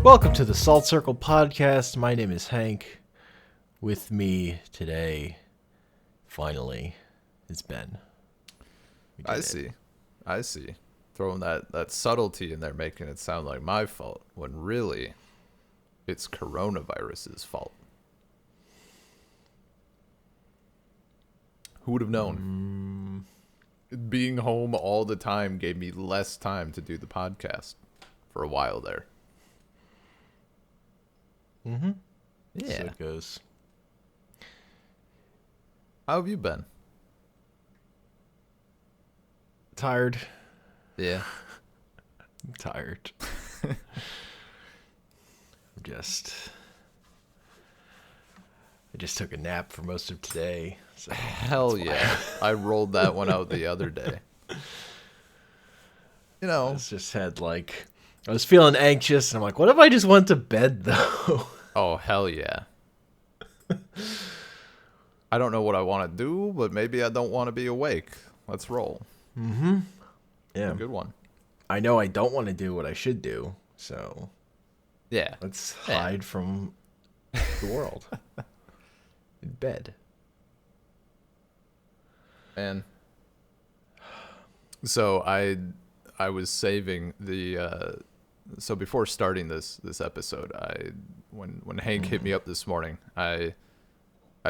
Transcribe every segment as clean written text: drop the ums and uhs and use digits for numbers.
Welcome to the Salt Circle Podcast. My name is Hank. With me today, finally, is Ben. I see. Throwing that subtlety in there, making it sound like my fault, when really, it's coronavirus's fault. Who would have known? Being home all the time gave me less time to do the podcast for a while there. Mm-hmm. Yeah. So it goes. How have you been? Tired. Yeah. I'm tired. I just took a nap for most of today. So Hell yeah. I rolled that one out the other day. You know. I was feeling anxious, and I'm like, what if I just went to bed, though? Oh, hell yeah. I don't know what I want to do, but maybe I don't want to be awake. Let's roll. Mm-hmm. Yeah. A good one. I know I don't want to do what I should do, so Yeah. let's hide from the world. In bed. And so I was saving the so before starting this episode, when Hank hit me up this morning, I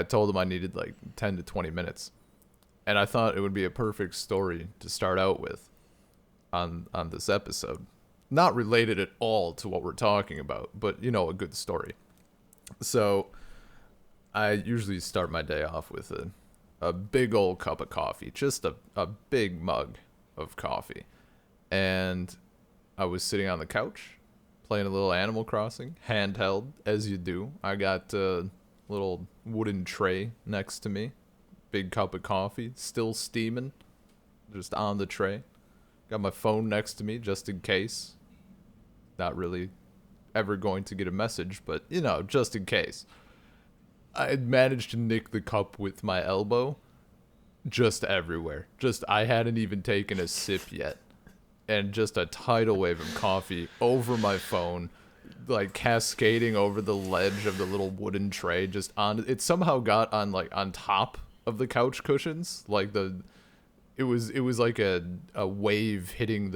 told him I needed like 10 to 20 minutes. And I thought it would be a perfect story to start out with on this episode. Not related at all to what we're talking about, but you know, a good story. So I usually start my day off with a big old cup of coffee, just a big mug of coffee. And I was sitting on the couch playing a little Animal Crossing, handheld, as you do. I got a little wooden tray next to me, big cup of coffee, still steaming, just on the tray. Got my phone next to me just in case. Not really ever going to get a message, but, you know, just in case. I had managed to nick the cup with my elbow just everywhere. I hadn't even taken a sip yet. And just a tidal wave of coffee over my phone, like cascading over the ledge of the little wooden tray, just on. It somehow got on top of the couch cushions, like it was like a wave hitting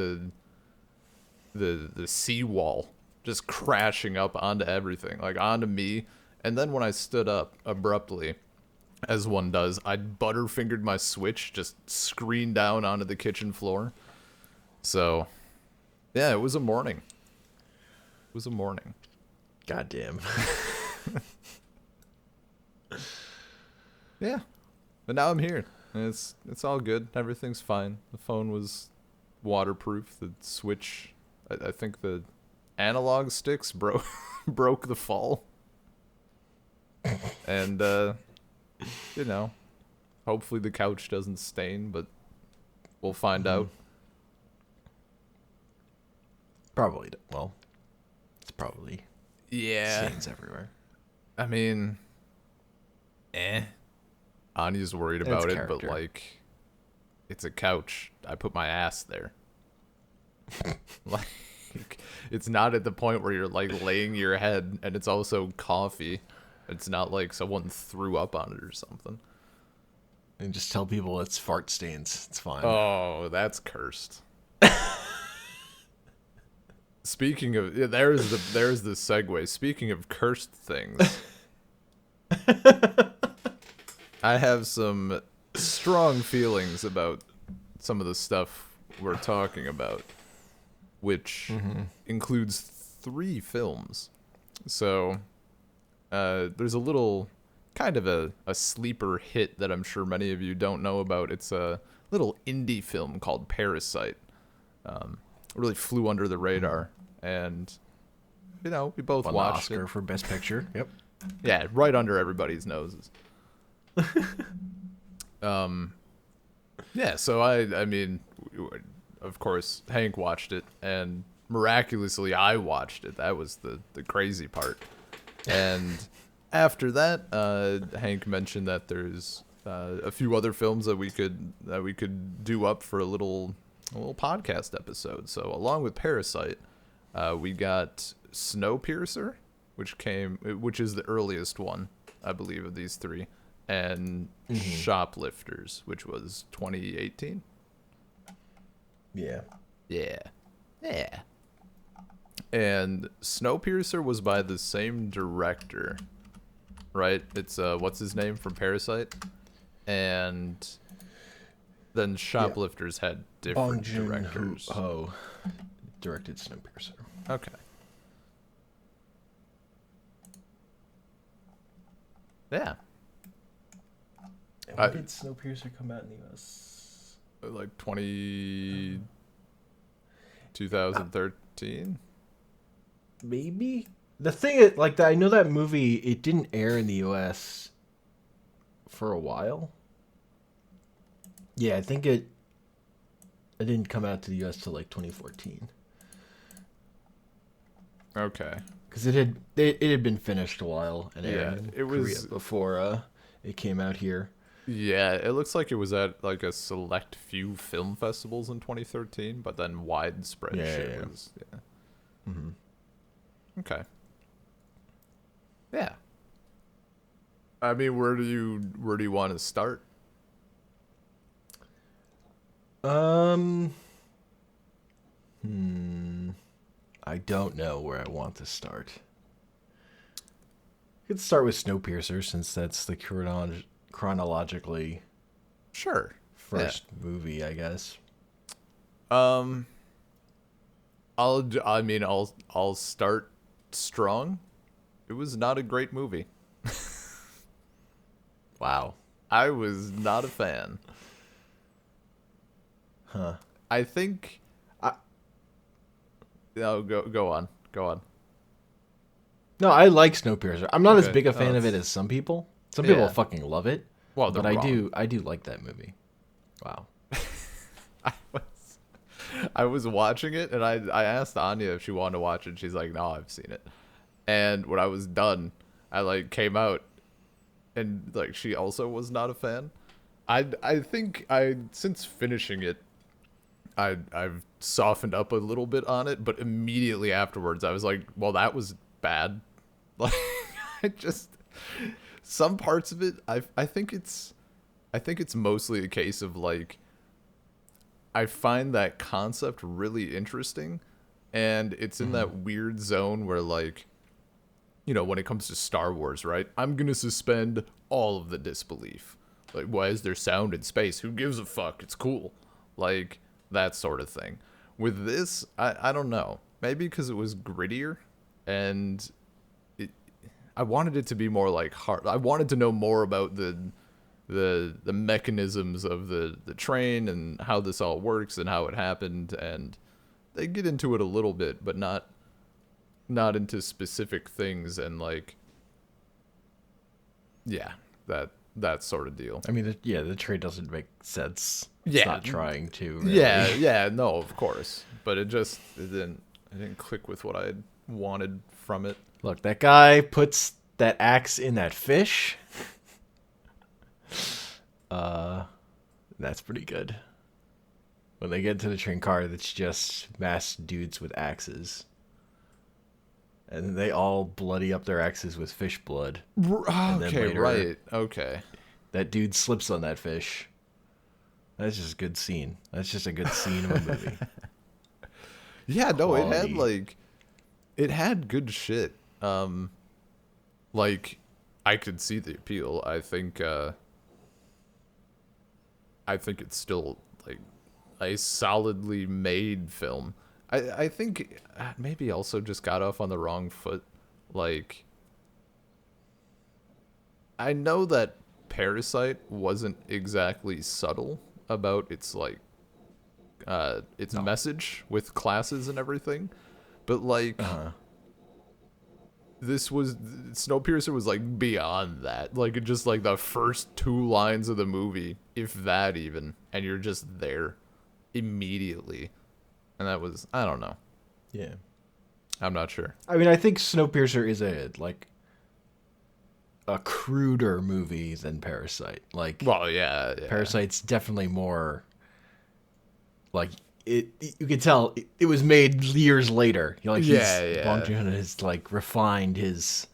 the seawall, just crashing up onto everything, like onto me. And then when I stood up abruptly, as one does, I butterfingered my Switch, just screened down onto the kitchen floor. So, yeah, it was a morning. Goddamn. Yeah. But now I'm here. And it's all good. Everything's fine. The phone was waterproof. The Switch, I think the analog sticks broke the fall. And, you know, hopefully the couch doesn't stain, but we'll find out. Probably. Well, it's probably stains everywhere. I mean, Anya's worried about it, but like, it's a couch. I put my ass there. Like, it's not at the point where you're like laying your head, and it's also coffee. It's not like someone threw up on it or something. And just tell people it's fart stains. It's fine. Oh, that's cursed. Speaking of, there's the segue. Speaking of cursed things, I have some strong feelings about some of the stuff we're talking about, which includes 3 films. So, there's a little kind of a sleeper hit that I'm sure many of you don't know about. It's a little indie film called Parasite. Really flew under the radar, and you know, we both watched Oscar it for Best Picture. Yep. Yeah, right under everybody's noses. Yeah, so I mean, of course Hank watched it, and miraculously I watched it. That was the crazy part. And after that, Hank mentioned that there's a few other films that we could do up for a little podcast episode. So along with Parasite, we got Snowpiercer, which is the earliest one, I believe, of these three, and Shoplifters, which was 2018. Yeah. Yeah. Yeah. And Snowpiercer was by the same director, right? It's what's his name from Parasite, and then Shoplifters had different Bong directors. Joon-ho directed Snowpiercer. Okay. Yeah. And when did Snowpiercer come out in the US? Like 2013? Maybe. The thing is, like, I know that movie, it didn't air in the US for a while. Yeah, I think it didn't come out to the US till like 2014. Okay. Because it had been finished a while and aired it was Korea before it came out here. Yeah, it looks like it was at like a select few film festivals in 2013, but then widespread shit was Mm-hmm. Okay. Yeah. I mean, where do you want to start? I don't know where I want to start. We could start with Snowpiercer since that's the chronologically Sure. first movie, I guess. I'll start strong. It was not a great movie. Wow. I was not a fan. Huh. I think. No, go on. No, I like Snowpiercer. I'm not as Okay. big a fan of it as some people. Some people Yeah. fucking love it. Well, but they're wrong. I do like that movie. Wow. I was watching it, and I asked Anya if she wanted to watch it. She's like, "No, I've seen it." And when I was done, I like came out, and like she also was not a fan. I think since finishing it, I've softened up a little bit on it, but immediately afterwards, I was like, "Well, that was bad." Like, some parts of it, I think it's mostly a case of like, I find that concept really interesting, and it's in that weird zone where, like, you know, when it comes to Star Wars, right? I'm gonna suspend all of the disbelief. Like, why is there sound in space? Who gives a fuck? It's cool. Like, that sort of thing. With this, I don't know. Maybe because it was grittier, and I wanted it to be more like hard. I wanted to know more about the mechanisms of the train and how this all works and how it happened, and they get into it a little bit, but not into specific things, and like, yeah, that sort of deal. I mean, the trade doesn't make sense. It's Yeah. not trying to. Really. Yeah, no, of course, but it didn't click with what I wanted from it. Look, that guy puts that axe in that fish. That's pretty good. When they get to the train car, that's just masked dudes with axes. And they all bloody up their axes with fish blood. And then Okay, later, right. Okay. that dude slips on that fish. That's just a good scene. That's just a good scene of a movie. Yeah, no, Quality. it had good shit. Like, I could see the appeal. I think it's still like a solidly made film. I think maybe also just got off on the wrong foot. Like, I know that Parasite wasn't exactly subtle about its like its message with classes and everything, but like, Snowpiercer was like beyond that. Like, it just like the first 2 lines of the movie, if that even, and you're just there immediately. And that was, I don't know. Yeah. I'm not sure. I mean, I think Snowpiercer is a cruder movie than Parasite. Like, Well, yeah. Parasite's definitely more like you could tell it was made years later. You know, like Yeah, Bong Joon-ho has like refined his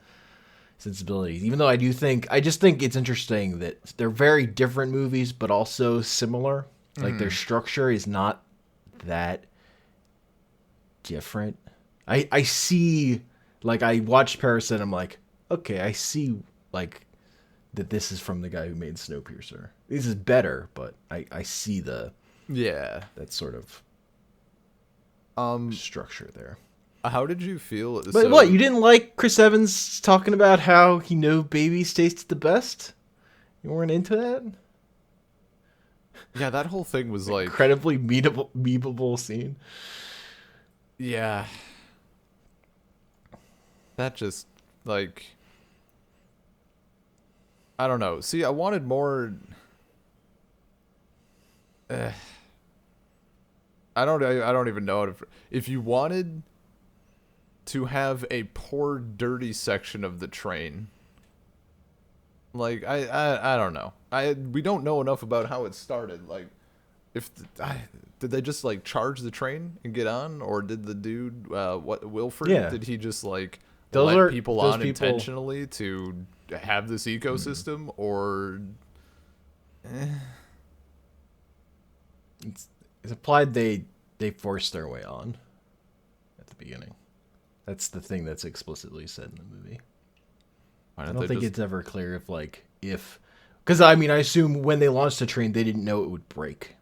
sensibilities. Even though I just think it's interesting that they're very different movies, but also similar. Like their structure is not that different. I see, like, I watched Parasite. I'm like, okay, I see, like, that this is from the guy who made Snowpiercer. This is better, but I see Yeah. that sort of structure there. How did you feel? But what, you didn't like Chris Evans talking about how he knows babies taste the best? You weren't into that? Yeah, that whole thing was like Incredibly memeable scene. Yeah. That just like I don't know. See, I wanted more. I don't even know if you wanted to have a poor, dirty section of the train. Like I don't know. We don't know enough about how it started. Like, did they just like charge the train and get on, or did the dude Wilfred? Yeah. Did he just like Those let people on people intentionally to have this ecosystem, or? It's implied they forced their way on at the beginning. That's the thing that's explicitly said in the movie. I don't think it's ever clear if because I mean I assume when they launched the train they didn't know it would break.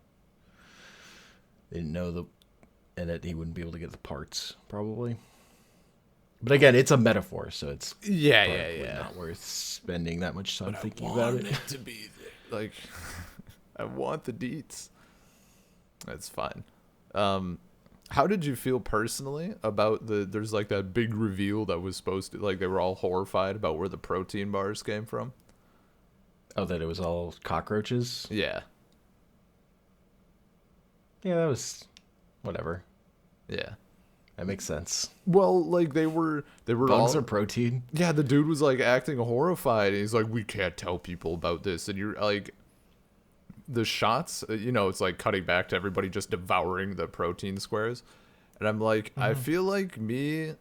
They didn't know and that he wouldn't be able to get the parts probably. But again, it's a metaphor, so it's not worth spending that much time thinking about it. To be there. Like, I want the deets. That's fine. How did you feel personally about there's like that big reveal that was supposed to, like, they were all horrified about where the protein bars came from? Oh, that it was all cockroaches? Yeah. Yeah, that was whatever. Yeah. That makes sense. Well, like they were Bugs all, are protein. Yeah, the dude was like acting horrified. And he's like, we can't tell people about this. And you're like, the shots, it's like cutting back to everybody just devouring the protein squares. And I'm like, I feel like I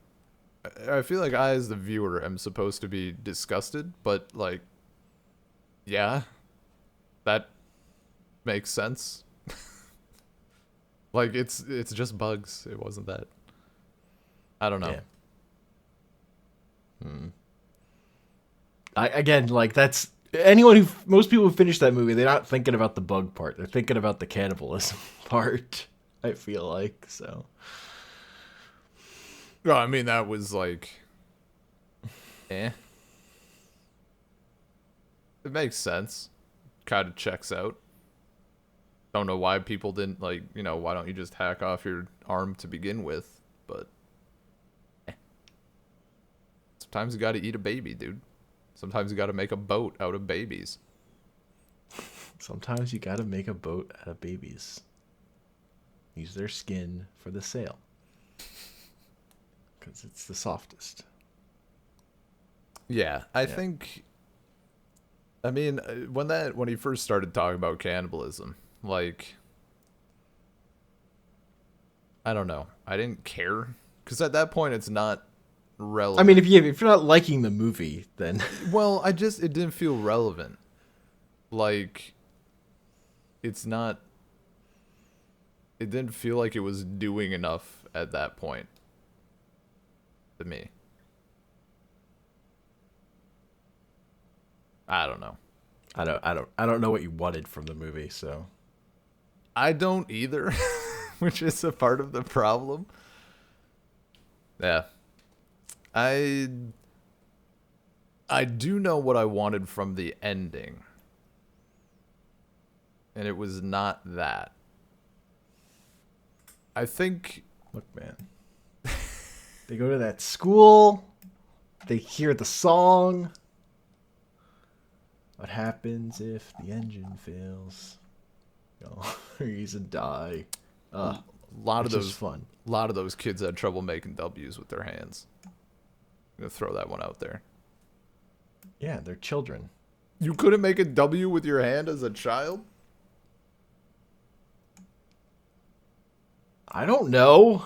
as the viewer am supposed to be disgusted, but like, yeah, that makes sense. Like it's just bugs. It wasn't that. I don't know. Yeah. That's most people who finish that movie, they're not thinking about the bug part. They're thinking about the cannibalism part. I feel like so. No, I mean that was like, It makes sense. Kind of checks out. Don't know why people didn't why don't you just hack off your arm to begin with? But sometimes you got to eat a baby, dude. Sometimes you got to make a boat out of babies. Sometimes you got to make a boat out of babies. Use their skin for the sail. Because it's the softest. Yeah, I think. I mean, when he first started talking about cannibalism, like, I don't know, I didn't care because at that point it's not relevant. I mean, if you're not liking the movie, then well, it didn't feel relevant. Like, it didn't feel like it was doing enough at that point. To me. I don't know. I don't know what you wanted from the movie, so I don't either, which is a part of the problem. Yeah. I do know what I wanted from the ending. And it was not that. I think look, man. They go to that school. They hear the song. What happens if the engine fails? He's a die. a lot of those fun. A lot of those kids had trouble making W's with their hands. I'm gonna throw that one out there. Yeah, they're children. You couldn't make a W with your hand as a child? I don't know.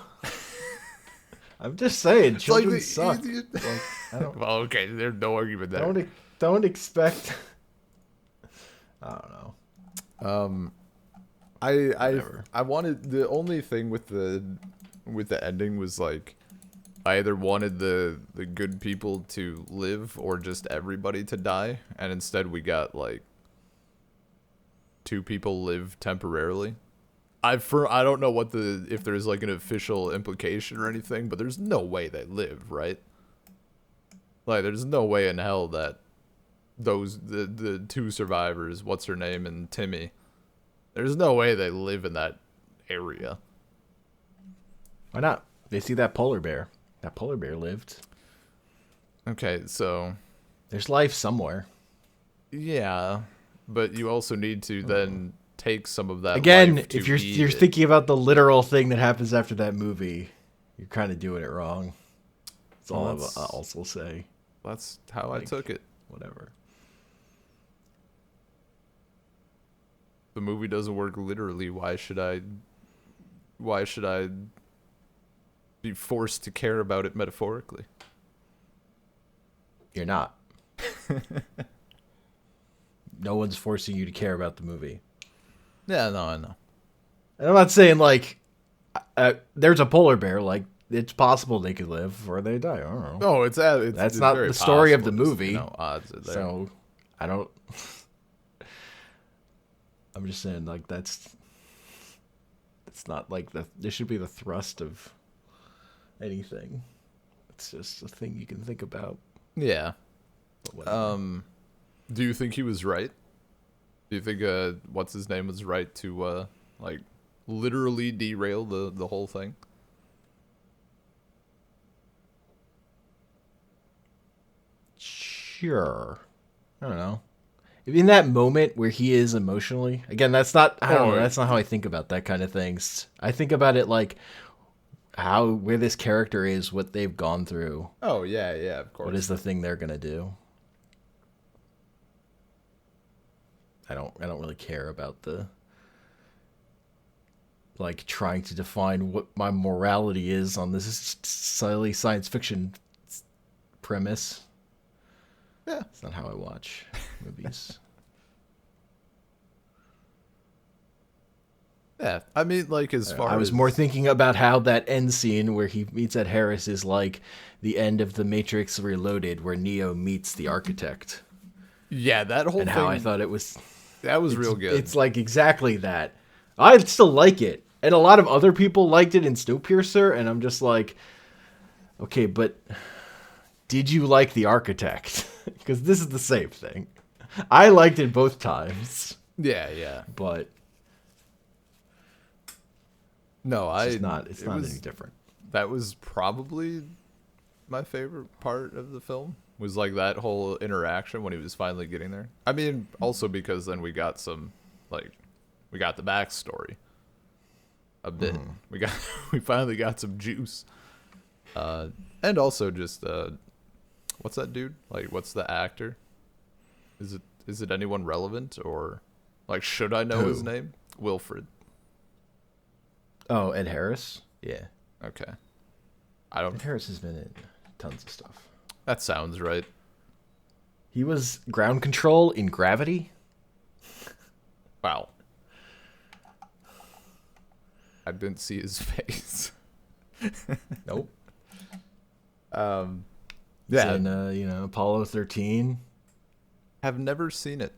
I'm just saying, It's like children the suck. easiest. Like, I don't. Well, okay, there's no argument there. Don't expect. I don't know. I wanted, the only thing with the ending was like, I either wanted the good people to live or just everybody to die, and instead we got like 2 people live temporarily. I don't know what if there's like an official implication or anything, but there's no way they live, right? Like there's no way in hell that the 2 survivors, what's her name, and Timmy, there's no way they live in that area. Why not? They see that polar bear. That polar bear lived. Okay, so there's life somewhere. Yeah, but you also need to then take some of that again. life to If you're eat it. thinking about the literal thing that happens after that movie, you're kind of doing it wrong. That's all I'll also say. That's how I took it. Whatever. The movie doesn't work literally. Why should I be forced to care about it metaphorically? You're not. No one's forcing you to care about the movie. Yeah, no, I know. And I'm not saying like there's a polar bear. Like it's possible they could live or they die. I don't know. No, it's that's not the story of the movie. Odds are there. So I don't. I'm just saying like it's not like this should be the thrust of anything. It's just a thing you can think about. Yeah. Do you think he was right? Do you think what's his name was right to like literally derail the whole thing? Sure. I don't know. In that moment where he is emotionally, again, that's not. I don't know. That's not how I think about that kind of things. I think about it like where this character is, what they've gone through. Oh yeah, of course. What is the thing they're gonna do? I don't really care about the like trying to define what my morality is on this silly science fiction premise. Yeah, it's not how I watch movies. Yeah, I mean, like as far I was more thinking about how that end scene where he meets Ed Harris is like the end of The Matrix Reloaded, where Neo meets the architect. Yeah, that whole and thing. How I thought it was. That was real good. It's like exactly that. I still like it, and a lot of other people liked it in Snowpiercer, and I'm just like, okay, but did you like the architect? Because this is the same thing. I liked it both times. Yeah. But no, it's not any different. That was probably my favorite part of the film. Was like that whole interaction when he was finally getting there. I mean, also because then we got the backstory a bit. Mm-hmm. We finally got some juice. And also just what's that dude? Like, what's the actor? Is it anyone relevant, or like should I know his name? Wilfred. Oh, Ed Harris? Yeah. Okay. Ed Harris has been in tons of stuff. That sounds right. He was ground control in Gravity. Wow. I didn't see his face. Nope. Yeah. In, Apollo 13. Have never seen it.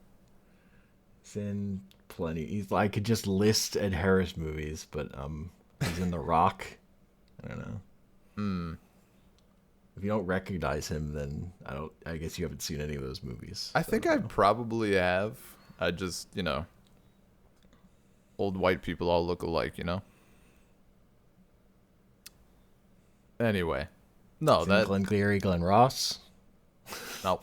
It's in plenty. I could just list Ed Harris movies, but he's in The Rock. I don't know. If you don't recognize him, then I guess you haven't seen any of those movies. I think I probably have. I just, old white people all look alike, Anyway. No, that Glenn Cleary, Glenn Ross. No.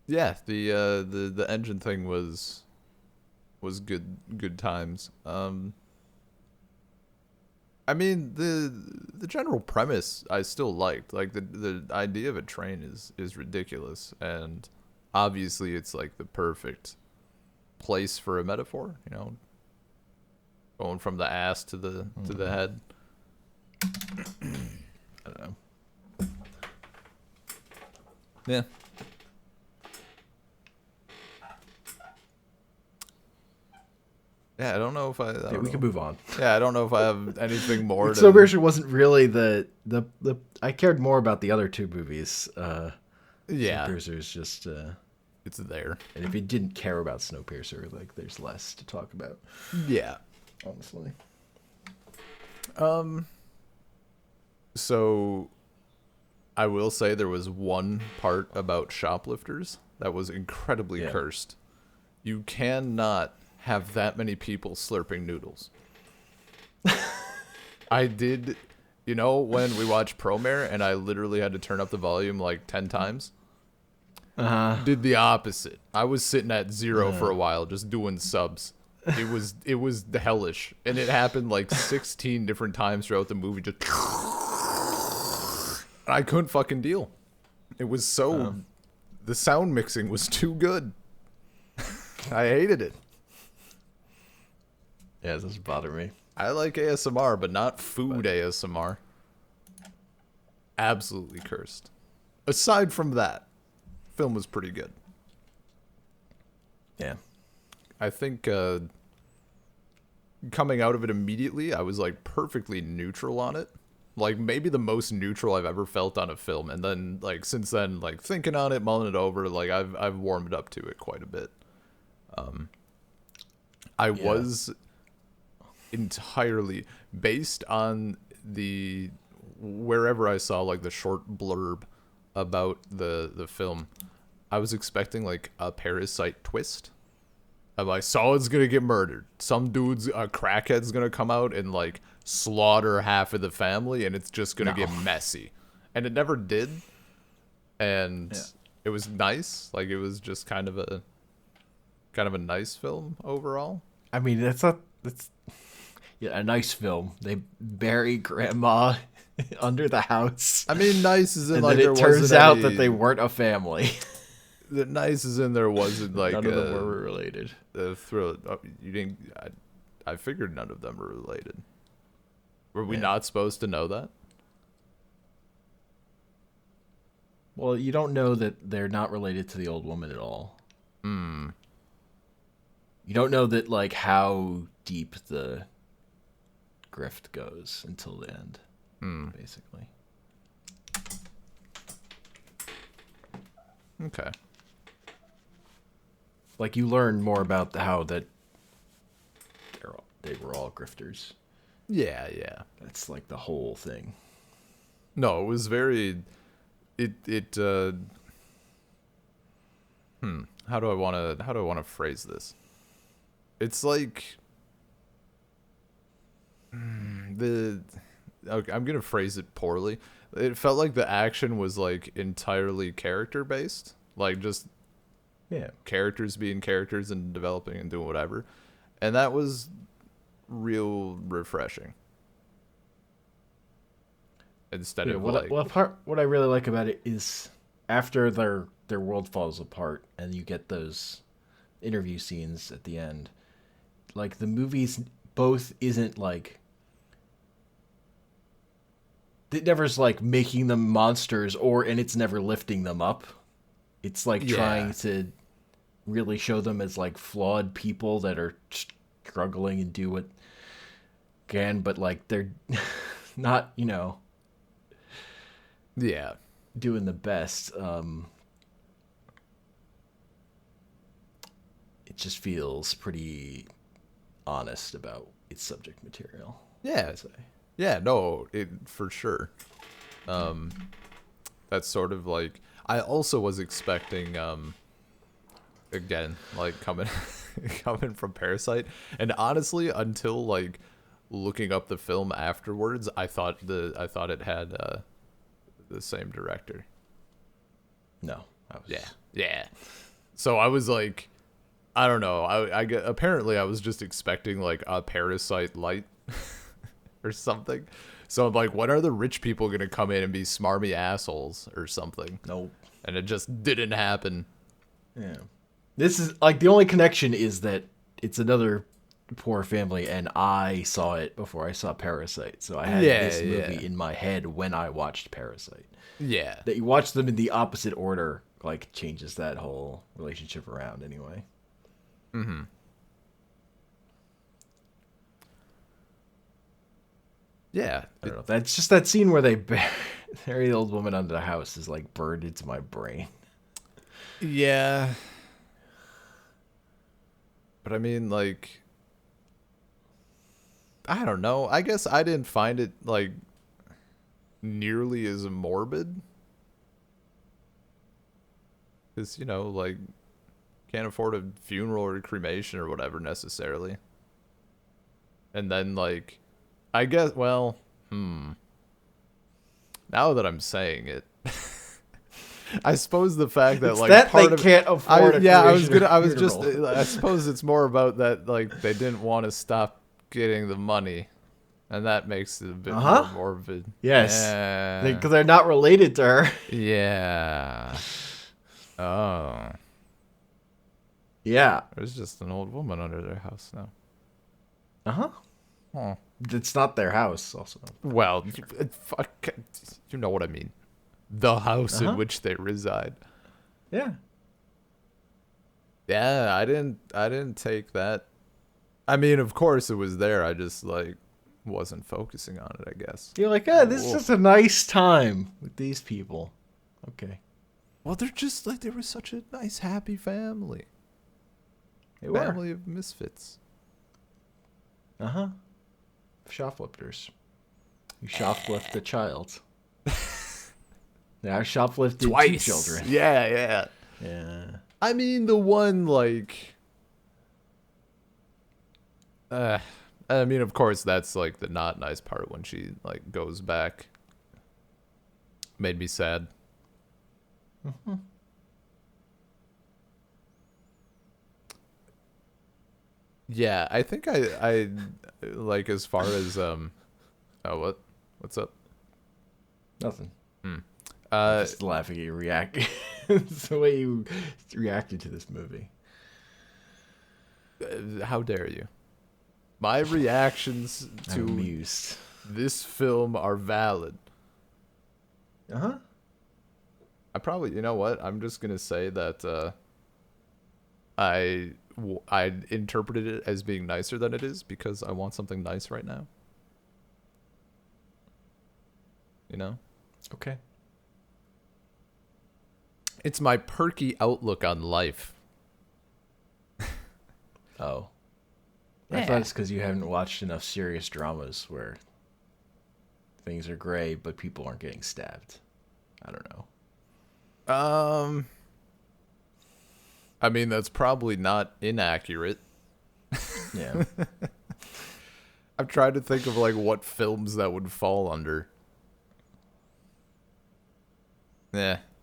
Yeah, the engine thing was good times. I mean, the general premise I still liked. Like the idea of a train is ridiculous, and obviously it's like the perfect place for a metaphor, going from the ass to the head. I don't know. Yeah. Yeah, I don't know if We can move on. Yeah, I don't know if I have anything more. Snowpiercer wasn't really the. I cared more about the other two movies. Yeah, Snowpiercer is just. It's there. And if you didn't care about Snowpiercer, like there's less to talk about. Yeah, honestly. So, I will say there was one part about Shoplifters that was incredibly cursed. You cannot have that many people slurping noodles. I did, when we watched Promare and I literally had to turn up the volume like 10 times. Did the opposite. I was sitting at 0 for a while, just doing subs. It was hellish, and it happened like 16 different times throughout the movie. Just I couldn't fucking deal. It was so the sound mixing was too good. I hated it. Yeah, this doesn't bother me. I like ASMR, but not food ASMR. Absolutely cursed. Aside from that, film was pretty good. Yeah. I think coming out of it immediately, I was like perfectly neutral on it. Like maybe the most neutral I've ever felt on a film, and then like since then, like thinking on it, mulling it over, like I've warmed up to it quite a bit. I was entirely based on the wherever I saw like the short blurb about the film, I was expecting like a Parasite twist. I'm like, Solid's gonna get murdered. Some dude's a crackhead's gonna come out and like slaughter half of the family, and it's just gonna get messy. And it never did. And it was nice. Like it was just kind of a nice film overall. I mean, that's a nice film. They bury grandma under the house. I mean, nice is in and like then it turns out that they weren't a family. The nice is in there wasn't like none of them were related. You didn't. I figured none of them were related. Were we not supposed to know that? Well, you don't know that they're not related to the old woman at all. You don't know that like how deep the grift goes until the end, basically. Okay. Like you learn more about how that they were all grifters. Yeah, yeah. That's like the whole thing. No, it was very. How do I want to phrase this? It's like okay, I'm gonna phrase it poorly. It felt like the action was like entirely character based, like just characters being characters and developing and doing whatever, and that was real refreshing. Instead of what I really like about it is after their world falls apart and you get those interview scenes at the end, like the movies both isn't like it never's like making them monsters and it's never lifting them up. It's like trying to really show them as like flawed people that are struggling and do what can, but like they're not, doing the best. It just feels pretty honest about its subject material. Yeah. I'd say. Yeah, no, it for sure. That's sort of like I also was expecting again, like coming from Parasite, and honestly until like looking up the film afterwards, I thought it had the same director. No. Yeah. So I was like, I don't know. Apparently I was just expecting like a Parasite light or something. So I'm like, when are the rich people gonna come in and be smarmy assholes or something? Nope. And it just didn't happen. Yeah. This is like the only connection is that it's another poor family, and I saw it before I saw Parasite, so I had this movie in my head when I watched Parasite. Yeah. That you watch them in the opposite order, like, changes that whole relationship around anyway. Mm-hmm. Yeah. I don't know. That's just that scene where they bury the old woman under the house is like burned into my brain. Yeah. But I mean, like, I don't know. I guess I didn't find it, like, nearly as morbid. Because, like, can't afford a funeral or cremation or whatever necessarily. And then, like, I guess, well, now that I'm saying it, I suppose the fact that, It's like, that part they of can't afford a cremation or I was just, funeral. I suppose it's more about that, like, they didn't want to stop getting the money. And that makes it a bit more morbid. Yes. Yeah. Because they're not related to her. Yeah. Oh. Yeah. There's just an old woman under their house now. Uh-huh. Huh. It's not their house, also. Well, you know what I mean. The house in Uh-huh. which they reside. Yeah. Yeah, I didn't take that. I mean, of course it was there. I just, like, wasn't focusing on it, I guess. You're like, this is just a nice time with these people. Okay. Well, they're just, like, they were such a nice, happy family. They were. Family of misfits. Uh-huh. Shoplifters. You shoplift a child. Yeah, I shoplifted Twice. 2 children. Yeah. Yeah. I mean, the one, like... I mean, of course, that's, like, the not nice part when she, like, goes back. Made me sad. Mm-hmm. Yeah, I think I like, as far as, oh, what's up? Nothing. Hmm. Just laughing at you react. It's the way you reacted to this movie. How dare you? My reactions to I'm amused. this film are valid. Uh-huh. I probably, you know what? I'm just gonna say that I interpreted it as being nicer than it is because I want something nice right now. You know? Okay. It's my perky outlook on life. Oh. Yeah. I thought it's because you haven't watched enough serious dramas where things are gray, but people aren't getting stabbed. I don't know. I mean, that's probably not inaccurate. Yeah. I've tried to think of, like, what films that would fall under.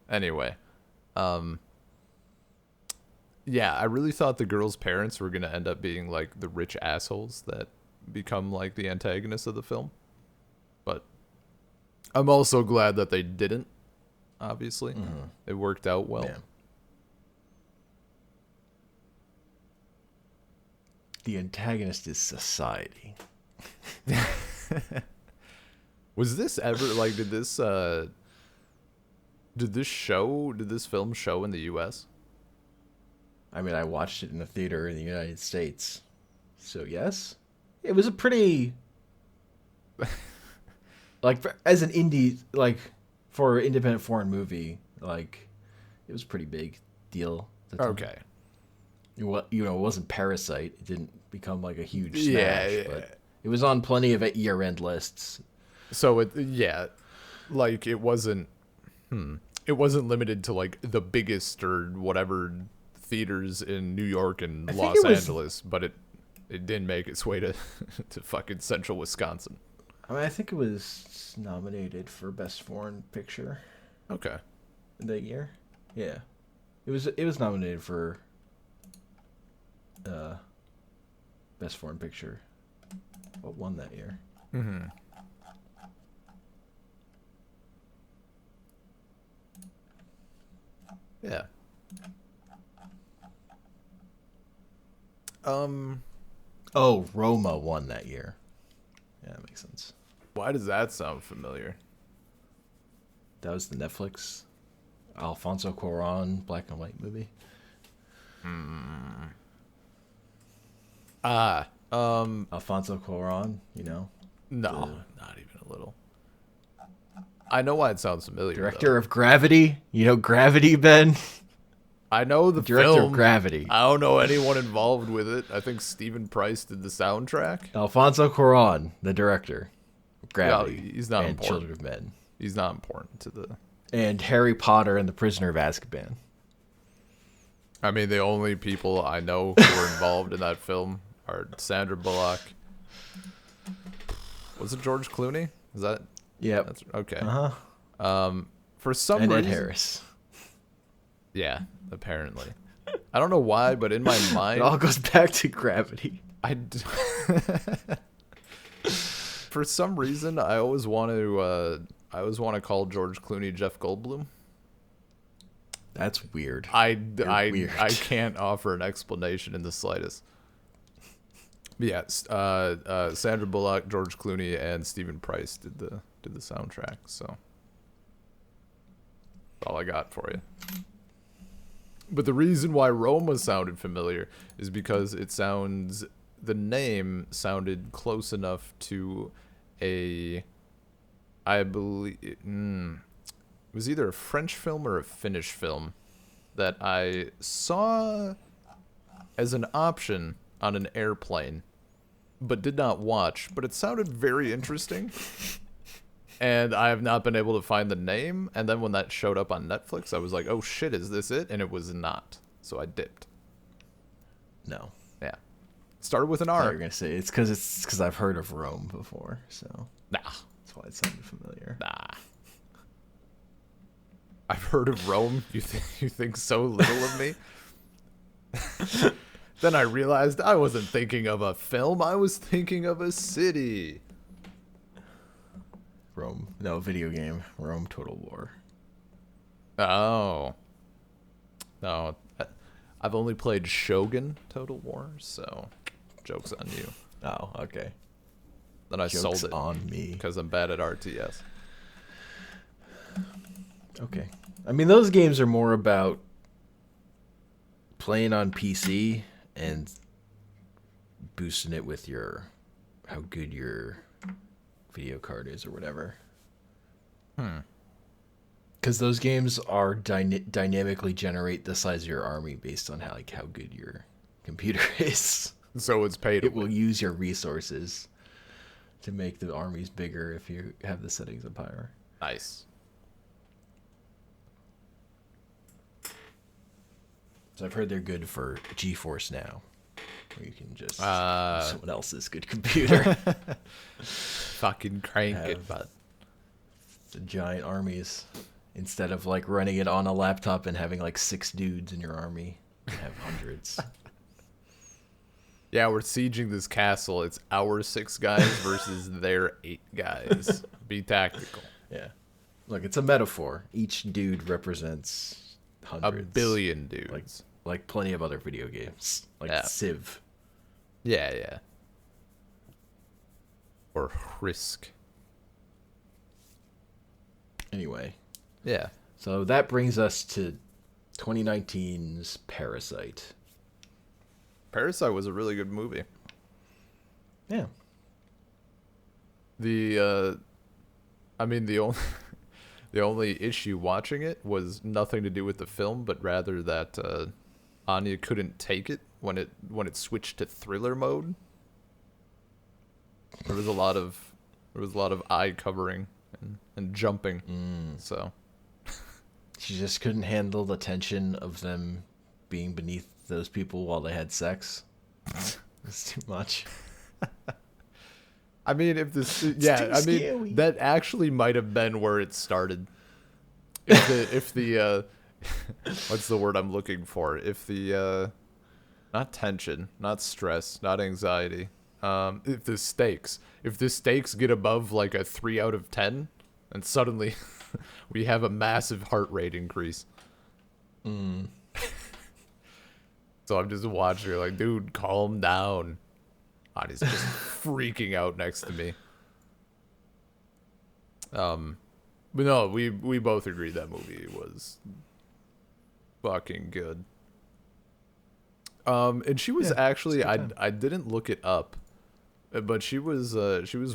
Anyway. Yeah, I really thought the girl's parents were gonna end up being, like, the rich assholes that become, like, the antagonists of the film. But I'm also glad that they didn't, obviously. Mm-hmm. It worked out well. Yeah. The antagonist is society. Was this ever, like, did this film show in the US? I mean, I watched it in a theater in the United States. So, yes. It was a pretty... like, as an indie... Like, for an independent foreign movie, like, it was a pretty big deal. Okay. It wasn't Parasite. It didn't become, like, a huge smash. Yeah. But it was on plenty of year-end lists. So, like, it wasn't limited to, like, the biggest or whatever theaters in New York and Los Angeles, but it didn't make its way to to fucking central Wisconsin. I mean, I think it was nominated for Best Foreign Picture. Okay. That year. Yeah. It was nominated for Best Foreign Picture. What won that year? Mm-hmm. Yeah. Oh, Roma won that year. Yeah, that makes sense. Why does that sound familiar? That was the Netflix Alfonso Cuarón black and white movie. Alfonso Cuarón, you know, No, not even a little. I know why it sounds familiar. director of Gravity. You know Gravity, Ben? I know the Director film. of Gravity. I don't know anyone involved with it. I think Stephen Price did the soundtrack. Alfonso Cuarón, the director of Gravity. No, he's not and important. Children of Men. He's not important to the... And Harry Potter and the Prisoner of Azkaban. I mean, the only people I know who were involved in that film are Sandra Bullock. Was it George Clooney? Is that... Yep. That's okay. Uh-huh. For some And reason... Ed Harris. Yeah, apparently. I don't know why, but in my mind... It all goes back to Gravity. For some reason, I always want to call George Clooney Jeff Goldblum. That's weird. Weird. I can't offer an explanation in the slightest. But yeah, Sandra Bullock, George Clooney, and Stephen Price did the soundtrack. So that's all I got for you. But the reason why Roma sounded familiar is because the name sounded close enough to I believe, it was either a French film or a Finnish film that I saw as an option on an airplane, but did not watch. But it sounded very interesting. And I have not been able to find the name. And then when that showed up on Netflix, I was like, oh shit, is this it? And it was not. So I dipped. No. Yeah. Started with an I thought R. you were gonna say it's because I've heard of Rome before, so Nah. that's why it sounded familiar. Nah. I've heard of Rome. You think so little of me? Then I realized I wasn't thinking of a film. I was thinking of a city. Rome, no video game. Rome Total War. Oh. No. I've only played Shogun Total War, so joke's on you. Oh, okay. Then I Joke's sold it on me. because I'm bad at RTS. Okay. I mean, those games are more about playing on PC and boosting it with how good your video card is or whatever. Because those games are dynamically generate the size of your army based on how good your computer is. So it's paid. It will use your resources to make the armies bigger if you have the settings up higher. Nice. So I've heard they're good for GeForce Now, where you can just use someone else's good computer. Fucking crank it, but The giant armies. Instead of like running it on a laptop and having like 6 dudes in your army, you have hundreds. yeah, we're sieging this castle. It's our 6 guys versus their 8 guys. Be tactical. Yeah. Look, it's a metaphor. Each dude represents hundreds. A billion dudes. Like plenty of other video games. Like Yeah. Civ. Yeah. Or Risk. Anyway. Yeah. So that brings us to 2019's Parasite. Parasite was a really good movie. Yeah. The only issue watching it was nothing to do with the film, but rather that Anya couldn't take it when it switched to thriller mode. There was a lot of eye covering and jumping. So She just couldn't handle the tension of them being beneath those people while they had sex. It's too much. I mean, if this, too scary. that actually might have been where it started. If the what's the word I'm looking for? If the not tension, not stress, not anxiety. If the stakes get above like a 3 out of 10, and suddenly we have a massive heart rate increase. So I'm just watching her like, dude, calm down. And he's just freaking out next to me. But no, we both agreed that movie was fucking good. And she was actually, I didn't look it up, but she was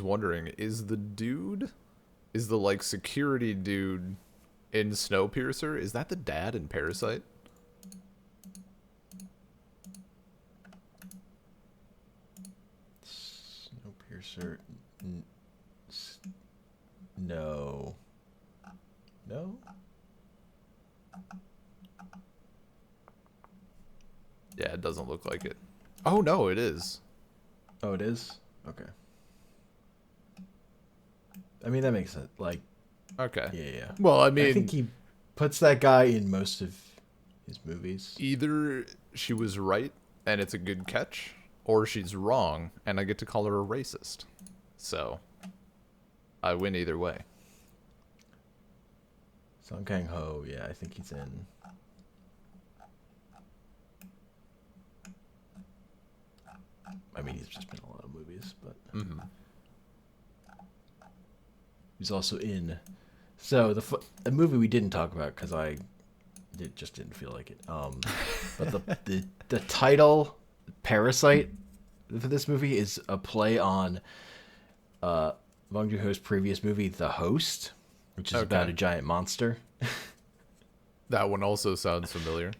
wondering, is the like security dude in Snowpiercer, is that the dad in Parasite? Snowpiercer. No. No? Yeah, it doesn't look like it. Oh, no, it is. Oh, it is? Okay. I mean, that makes sense. Like, okay. Yeah. Well, I mean, I think he puts that guy in most of his movies. Either she was right and it's a good catch, or she's wrong and I get to call her a racist. So, I win either way. Song Kang-ho, yeah, I think he's in. I mean, he's just been in a lot of movies, but he's also in. So the movie we didn't talk about because just didn't feel like it. But the title Parasite for this movie is a play on Bong Joon-ho's previous movie, The Host, which is about a giant monster. That one also sounds familiar.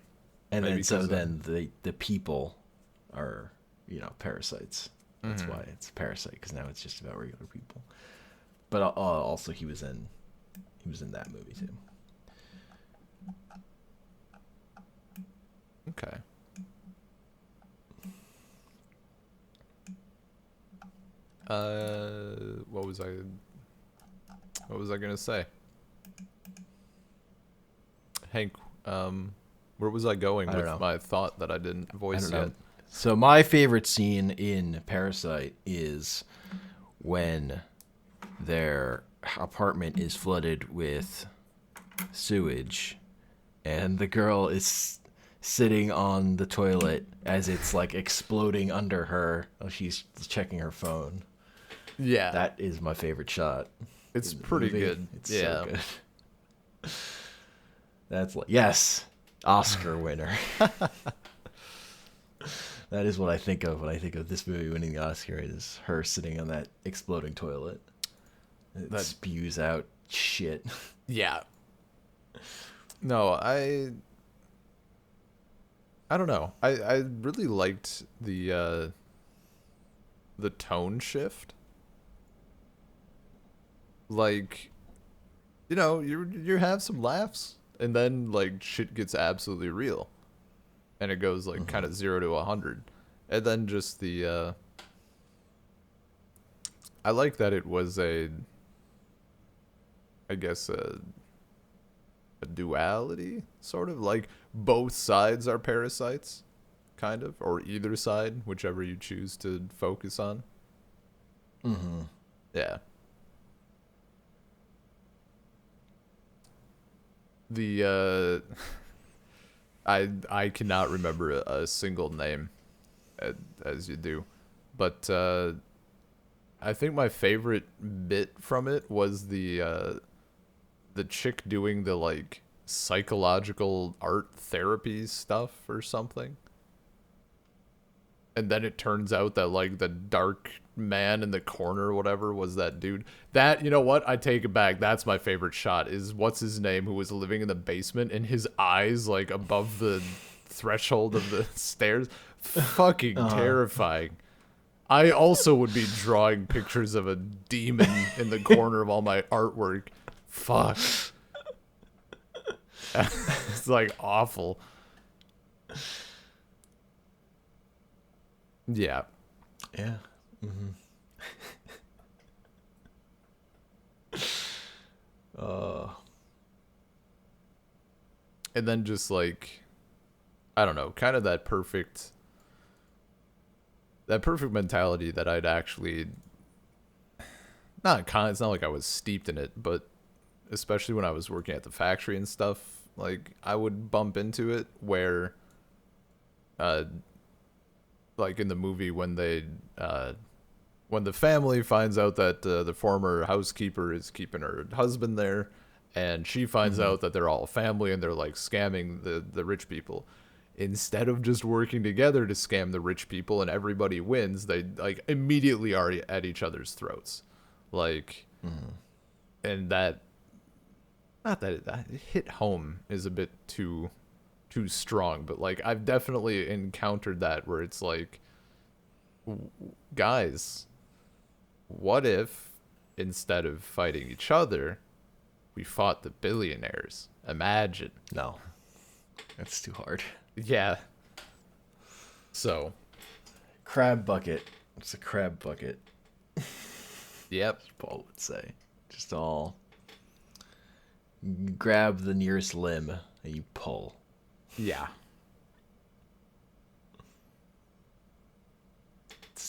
And then the people are, parasites. That's why it's Parasite, because now it's just about regular people. But also he was in that movie too. Okay. What was I gonna say? Hank, where was I going with my thought that I didn't voice yet? So my favorite scene in Parasite is when their apartment is flooded with sewage and the girl is sitting on the toilet as it's like exploding under her while she's checking her phone. Yeah. That is my favorite shot. It's pretty good. It's so good. That's like, yes, Oscar winner. That is what I think of when I think of this movie winning the Oscar, is her sitting on that exploding toilet. That spews out shit. Yeah. No, I don't know. I really liked the tone shift. Like, you have some laughs, and then like shit gets absolutely real, and it goes like kind of 0 to 100, and then just the. I like that it was I guess a duality, sort of like both sides are parasites, kind of, or either side, whichever you choose to focus on. Yeah. The I cannot remember a single name, as you do, but I think my favorite bit from it was the chick doing the like psychological art therapy stuff or something. And then it turns out that like the dark man in the corner or whatever was that dude. That, you know what? I take it back. That's my favorite shot, is what's his name, who was living in the basement and his eyes like above the threshold of the stairs. Fucking terrifying. I also would be drawing pictures of a demon in the corner of all my artwork. Fuck. It's like awful. Yeah. Yeah. And then just like, I don't know, kind of that perfect mentality that I'd actually it's not like I was steeped in it, but especially when I was working at the factory and stuff, like I would bump into it where uh, like in the movie when when the family finds out that the former housekeeper is keeping her husband there, and she finds out that they're all family and they're like scamming the rich people. Instead of just working together to scam the rich people and everybody wins, they like immediately are at each other's throats. Like, and that, not that that hit home is a bit too strong, but like I've definitely encountered that where it's like, guys, what if instead of fighting each other, we fought the billionaires? Imagine. No, that's too hard. Yeah. So. Crab bucket. It's a crab bucket. Yep. Paul would say. Just all grab the nearest limb and you pull. Yeah.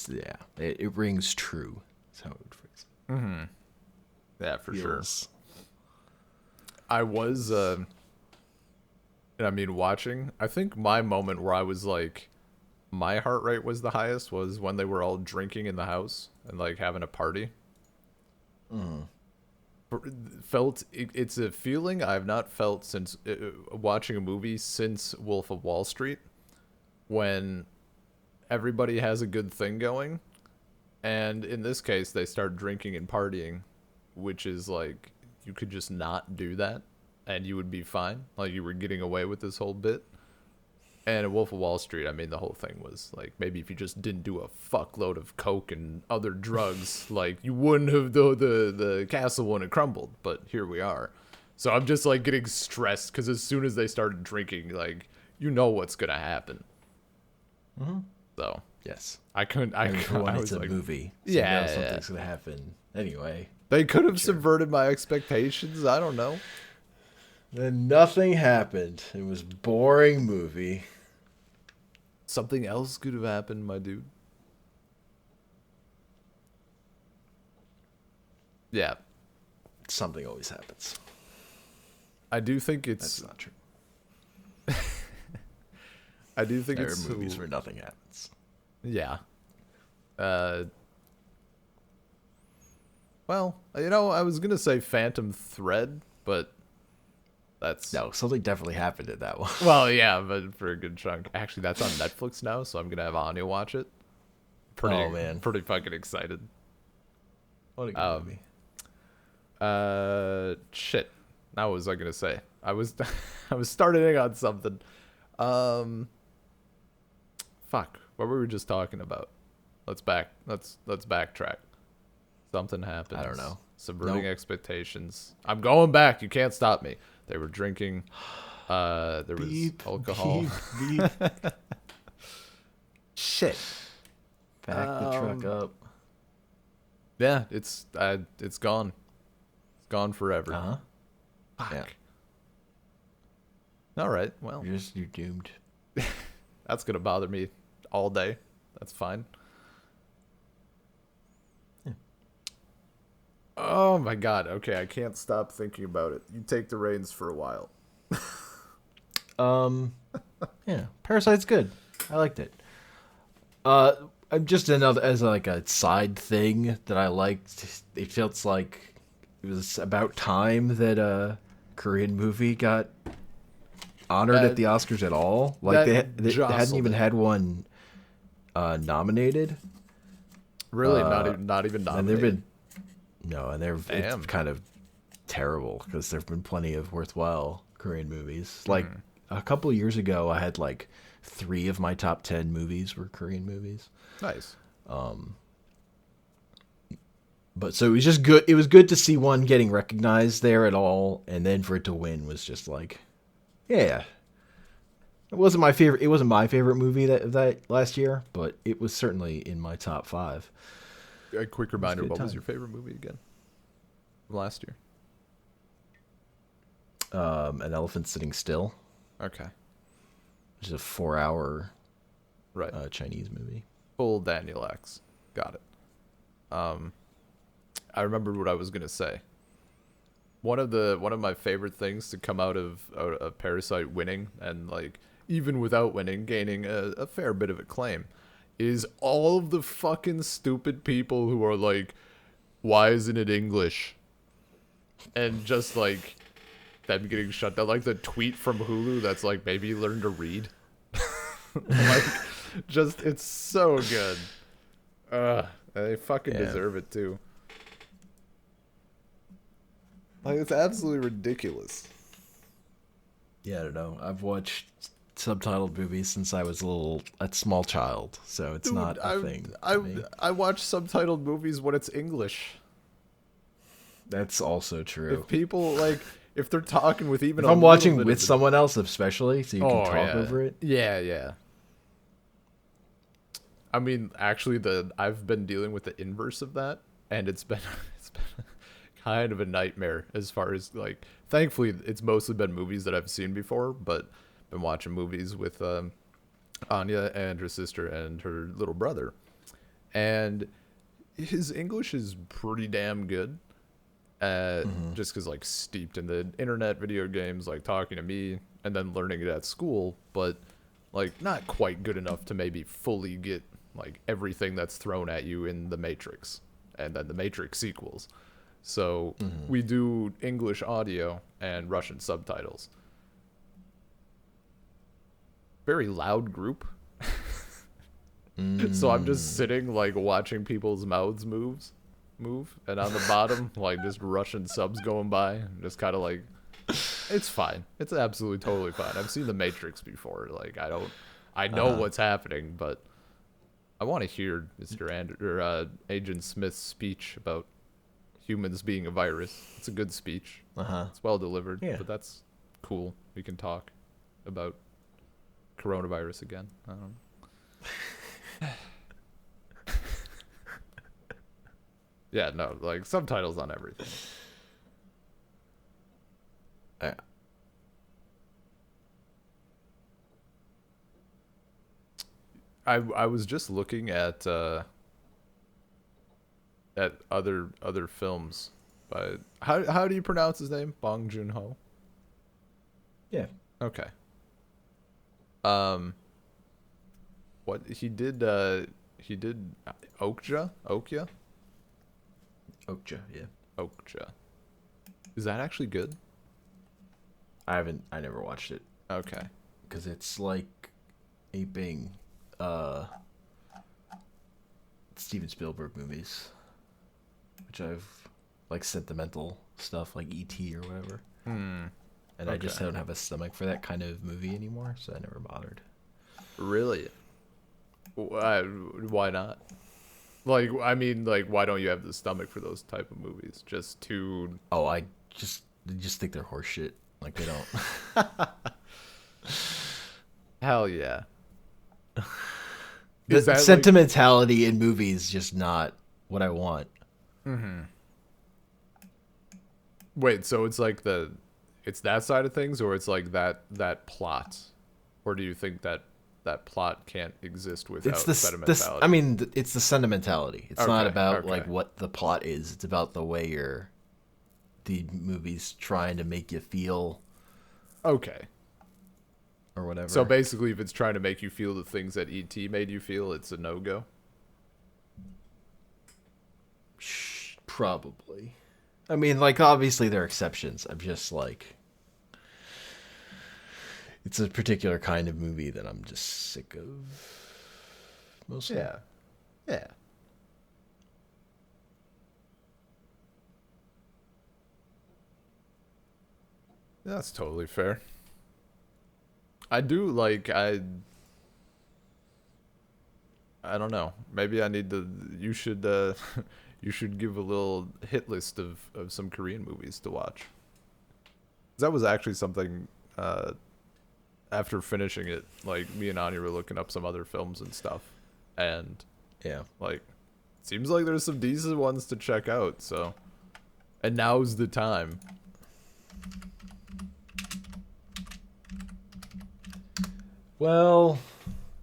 Yeah. It rings true. That's how I would phrase it. Mm-hmm. Yeah, for Feels. sure. I was, I mean, watching, I think my moment where I was like, my heart rate was the highest was when they were all drinking in the house and like having a party. It's a feeling I've not felt since watching a movie since Wolf of Wall Street, when everybody has a good thing going, and in this case they start drinking and partying, which is like, you could just not do that and you would be fine, like you were getting away with this whole bit. And in Wolf of Wall Street, I mean, the whole thing was like, maybe if you just didn't do a fuckload of coke and other drugs, like you wouldn't have, the castle wouldn't have crumbled. But here we are. So I'm just like getting stressed because as soon as they started drinking, like, you know what's gonna happen. So Yes. I couldn't. For when I it's was a like, movie. So yeah, you know something's gonna happen anyway. they could have subverted my expectations. I don't know. Then nothing happened. It was boring movie. Something else could have happened, my dude. Yeah. Something always happens. I do think it's... That's not true. I do think There it's... are movies where nothing happens. Yeah. Well, you know, I was going to say Phantom Thread, but that's... No, something definitely happened in that one. Well, yeah, but for a good chunk. Actually, that's on Netflix now, so I'm going to have Anya watch it. Oh, man. Pretty fucking excited. What a good movie. Shit. Now what was I going to say? I was starting on something. Fuck. What were we just talking about? Let's backtrack. Something happened. I don't know. Subverting expectations. I'm going back. You can't stop me. They were drinking. There was Beep, alcohol. beep, beep. Shit. Back the truck up. Yeah, it's gone. It's gone forever. Uh-huh. Fuck. Yeah. All right. Well, You're doomed. that's gonna bother me all day. That's fine. Yeah. Oh my god. Okay, I can't stop thinking about it. You take the reins for a while. Yeah. Parasite's good. I liked it. I'm just another, as like a side thing that I liked. It feels like it was about time that a Korean movie got honored at the Oscars at all. Like they hadn't even had one nominated. Really, not even And nominated. they've been Damn. it's kind of terrible because there've been plenty of worthwhile Korean movies. Like a couple of years ago, I had like 3 of my top 10 movies were Korean movies. Nice. But so it was just good. It was good to see one getting recognized there at all, and then for it to win was just like, yeah. It wasn't my favorite. It wasn't my favorite movie that last year, but it was certainly in my top 5. A quick reminder: good what was time. your favorite movie again? From last year. An Elephant Sitting Still, Okay. which is a 4-hour Right. Chinese movie. Full Daniel X. Got it. I remembered what I was gonna say. One of my favorite things to come out of Parasite winning, and like, even without winning, gaining a fair bit of acclaim, is all of the fucking stupid people who are like, why isn't it English? And just like them getting shut down. Like the tweet from Hulu that's like, maybe learn to read. Like, just, it's so good. They fucking deserve it too. Like, it's absolutely ridiculous. Yeah, I don't know. I've watched subtitled movies since I was a small child, so it's not a thing. I watch subtitled movies when it's English. That's also true. If people like, if they're talking with even, if I'm watching with someone else, especially, so you can talk over it. Yeah. I mean, actually, I've been dealing with the inverse of that, and it's been kind of a nightmare as far as like. Thankfully, it's mostly been movies that I've seen before, but been watching movies with Anya and her sister and her little brother, and his English is pretty damn good. Just because like steeped in the internet, video games, like talking to me, and then learning it at school, but like not quite good enough to maybe fully get like everything that's thrown at you in The Matrix and then the Matrix sequels. So we do English audio and Russian subtitles. Very loud group. So I'm just sitting like watching people's mouths move, and on the bottom like just Russian subs going by, just kind of like, it's fine. It's absolutely totally fine. I've seen The Matrix before. Like I know what's happening, but I want to hear Agent Smith's speech about humans being a virus. It's a good speech. It's well delivered, but that's cool. We can talk about coronavirus again. I don't know. Yeah, no, like subtitles on everything. I was just looking at other films by how do you pronounce his name? Bong Joon-ho? Yeah. Okay. What he did Okja? Okja, yeah. Okja. Is that actually good? I never watched it. Okay. Because it's like aping Steven Spielberg movies, which I've like sentimental stuff like E.T. or whatever. And I just don't have a stomach for that kind of movie anymore, so I never bothered. Really? Why not? Like, I mean, like, why don't you have the stomach for those type of movies? Just too... Oh, I just think they're horseshit. Like, they don't. Hell yeah. The sentimentality in movies is just not what I want. Wait, so it's like it's that side of things, or it's like that plot? Or do you think that plot can't exist without sentimentality? I mean, it's the sentimentality. It's not about like what the plot is. It's about the way the movie's trying to make you feel. Okay. Or whatever. So basically, if it's trying to make you feel the things that E.T. made you feel, it's a no-go? Probably. I mean, like, obviously there are exceptions. I'm just like... It's a particular kind of movie that I'm just sick of. Mostly. Yeah. Yeah. That's totally fair. I do like I don't know. Maybe I need to. You should you should give a little hit list of some Korean movies to watch. That was actually something. After finishing it, like me and Anya were looking up some other films and stuff, and like seems like there's some decent ones to check out. So, and now's the time. Well,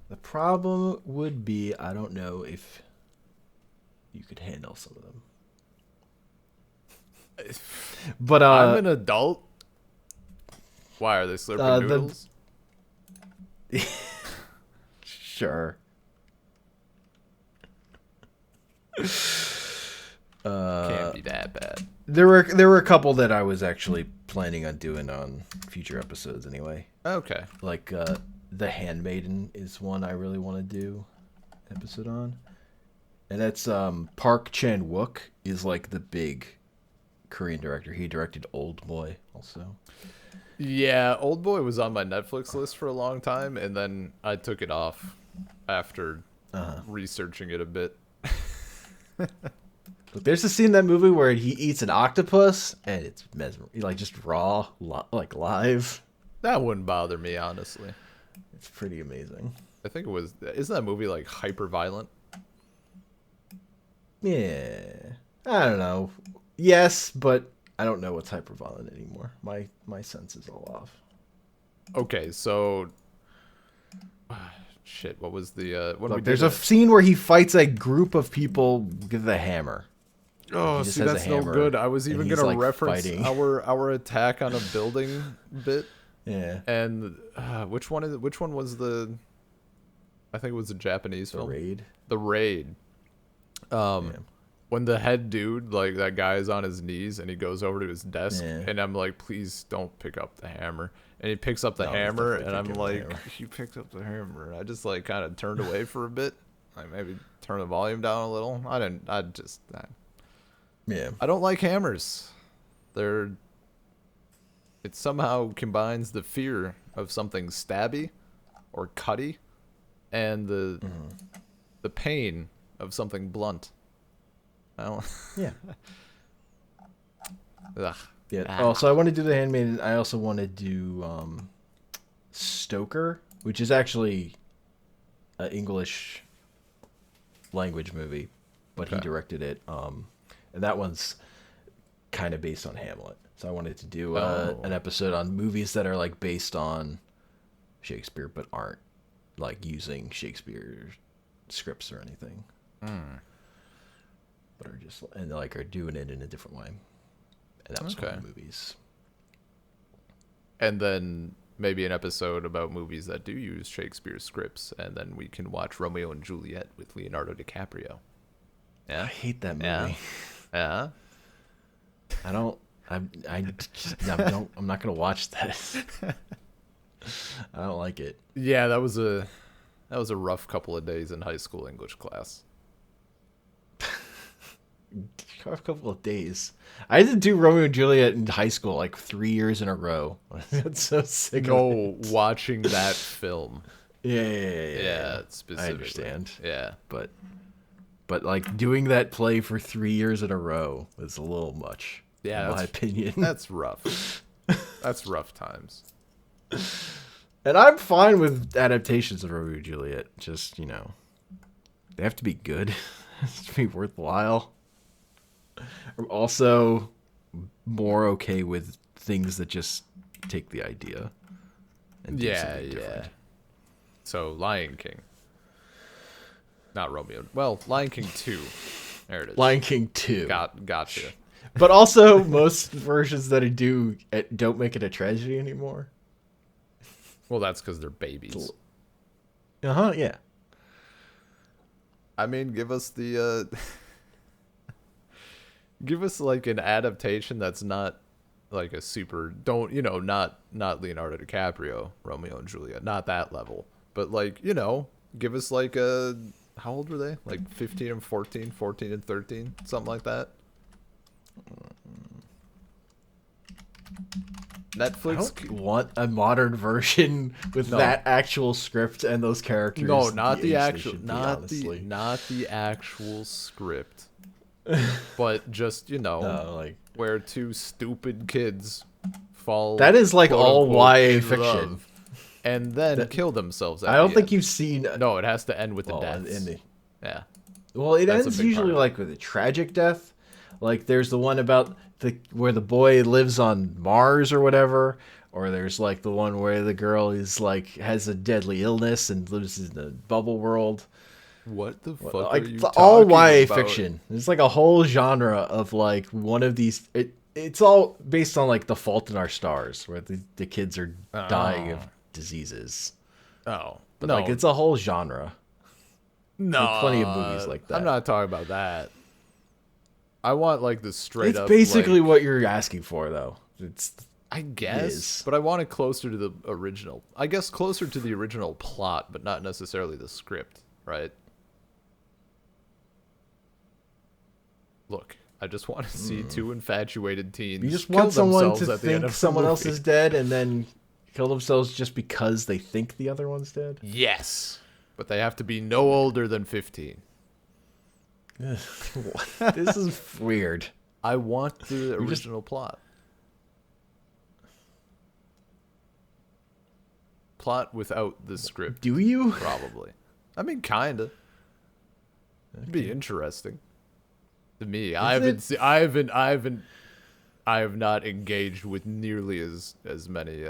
the problem would be I don't know if you could handle some of them. But I'm an adult. Why are they slurping noodles? Sure. Can't be that bad. There were a couple that I was actually planning on doing on future episodes anyway. Okay. Like The Handmaiden is one I really want to do an episode on. And that's Park Chan-wook is like the big Korean director. He directed Old Boy also. Yeah, Old Boy was on my Netflix list for a long time, and then I took it off after researching it a bit. Look, there's a scene in that movie where he eats an octopus, and it's mesmerizing, like just raw, like live. That wouldn't bother me, honestly. It's pretty amazing. I think it was. Isn't that movie like hyper violent? Yeah, I don't know. Yes, but I don't know what's hyperviolent anymore. My sense is all off. Okay, so shit. What was the? What Look, there's a scene where he fights a group of people with a hammer. Oh, see, that's no good. I was even gonna like reference fighting. our attack on a building bit. Yeah. And which one was the? I think it was a Japanese film. Raid. The Raid. When the head dude, like that guy, is on his knees and he goes over to his desk, and I'm like, please don't pick up the hammer. And he picks up the hammer, and I'm like, he picked up the hammer. I just like kind of turned away for a bit, like maybe turn the volume down a little. I don't like hammers. It somehow combines the fear of something stabby or cutty and the pain of something blunt. I don't. Yeah. Ugh. Yeah. Oh, so I want to do The Handmaiden. I also want to do Stoker, which is actually an English language movie, but he directed it. And that one's kind of based on Hamlet. So I wanted to do an episode on movies that are like based on Shakespeare, but aren't like using Shakespeare scripts or anything. But are just are doing it in a different way. And that was one of the movies. And then maybe an episode about movies that do use Shakespeare scripts, and then we can watch Romeo and Juliet with Leonardo DiCaprio. Yeah, I hate that movie. Yeah. I'm not gonna watch this. I don't like it. Yeah, that was a rough couple of days in high school English class. A couple of days. I had to do Romeo and Juliet in high school like 3 years in a row. That's so sick. Watching that film. Yeah. Specifically. I understand. Yeah, but like doing that play for 3 years in a row is a little much. Yeah, in my opinion. That's rough. That's rough times. And I'm fine with adaptations of Romeo and Juliet. Just they have to be good. It has to be worthwhile. I'm also more okay with things that just take the idea and do something different. So Lion King. Not Romeo. Well, Lion King 2. There it is. Lion King 2. Gotcha. But also, most versions that I do don't make it a tragedy anymore. Well, that's because they're babies. Yeah. I mean, give us the... give us like an adaptation that's not like a super not Leonardo DiCaprio, Romeo and Juliet, not that level, but like give us like a, how old were they, like 15 and 14 and 13, something like that. Netflix. I don't want a modern version with that actual script and those characters. No, not the actual script. But just where two stupid kids fall. That is like all YA fiction, love, and then kill themselves. I don't think you've seen. No, it has to end with the death. Yeah. Well, it ends usually like with a tragic death. Like there's the one about where the boy lives on Mars or whatever, or there's like the one where the girl is like has a deadly illness and lives in the bubble world. What the fuck are you all YA about? fiction. There's like a whole genre of like one of these. It's all based on like The Fault in Our Stars, where the kids are dying of diseases. Oh, But no, like it's a whole genre. no, like, plenty of movies like that. I'm not talking about that. I want like the straight It's up. basically like, what you're asking for, though. I guess, is. but I want it closer to the original. I guess closer to the original plot, but not necessarily the script, right? Look, I just want to see two infatuated teens. You just kill want someone themselves to at the end think of the someone else movie. is dead and then kill themselves just because they think the other one's dead? Yes, but they have to be no older than 15. This is weird. I want the original plot. Plot without the script. Do you? Probably. I mean, kinda. It'd be interesting. To me, I have not engaged with nearly as many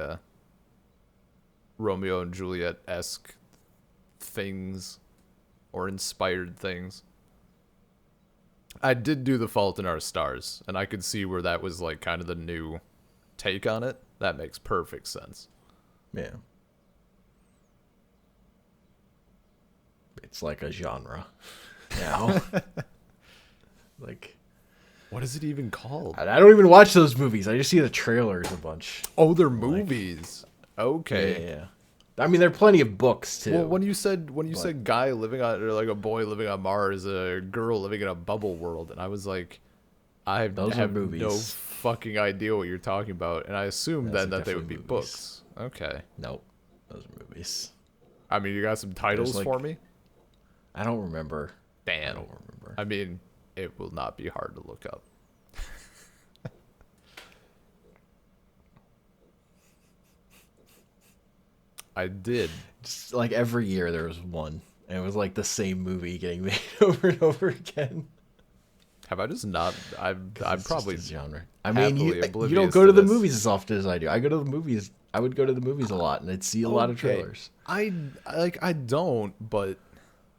Romeo and Juliet-esque things or inspired things. I did do The Fault in Our Stars, and I could see where that was like kind of the new take on it. That makes perfect sense. Yeah. It's like a genre now. Like, What is it even called? I don't even watch those movies. I just see the trailers a bunch. Oh, they're movies. Okay. Yeah. I mean, there are plenty of books too. Well, when you said guy living on, or like a boy living on Mars, a girl living in a bubble world, and I was like, Those are have movies. no fucking idea what you're talking about, and I assumed Those then are that they would be definitely books. Okay. Nope, those are movies. I mean, you got some titles like- for me? I don't remember. Damn. I don't remember. I mean, it will not be hard to look up. I did. Just like every year there was one, and it was like the same movie getting made over and over again. Have I just not? I'm It's probably just a genre. I mean, you oblivious don't go to the this. movies as often as I do. I go to the movies. I would go to the movies a lot, and I'd see a lot of Okay. trailers. I don't, but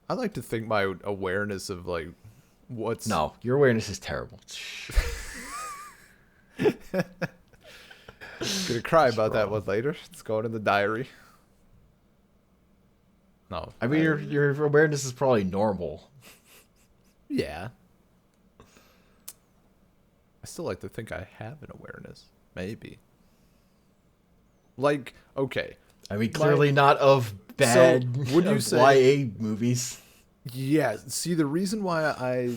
I like to think my awareness of like what's No, your awareness is terrible. gonna cry about that one later. It's going in the diary. No, I mean, your awareness is probably normal. yeah. I still like to think I have an awareness. Maybe. Like, okay. I mean, clearly not of bad would you of say- YA movies. Yeah, see, the reason why I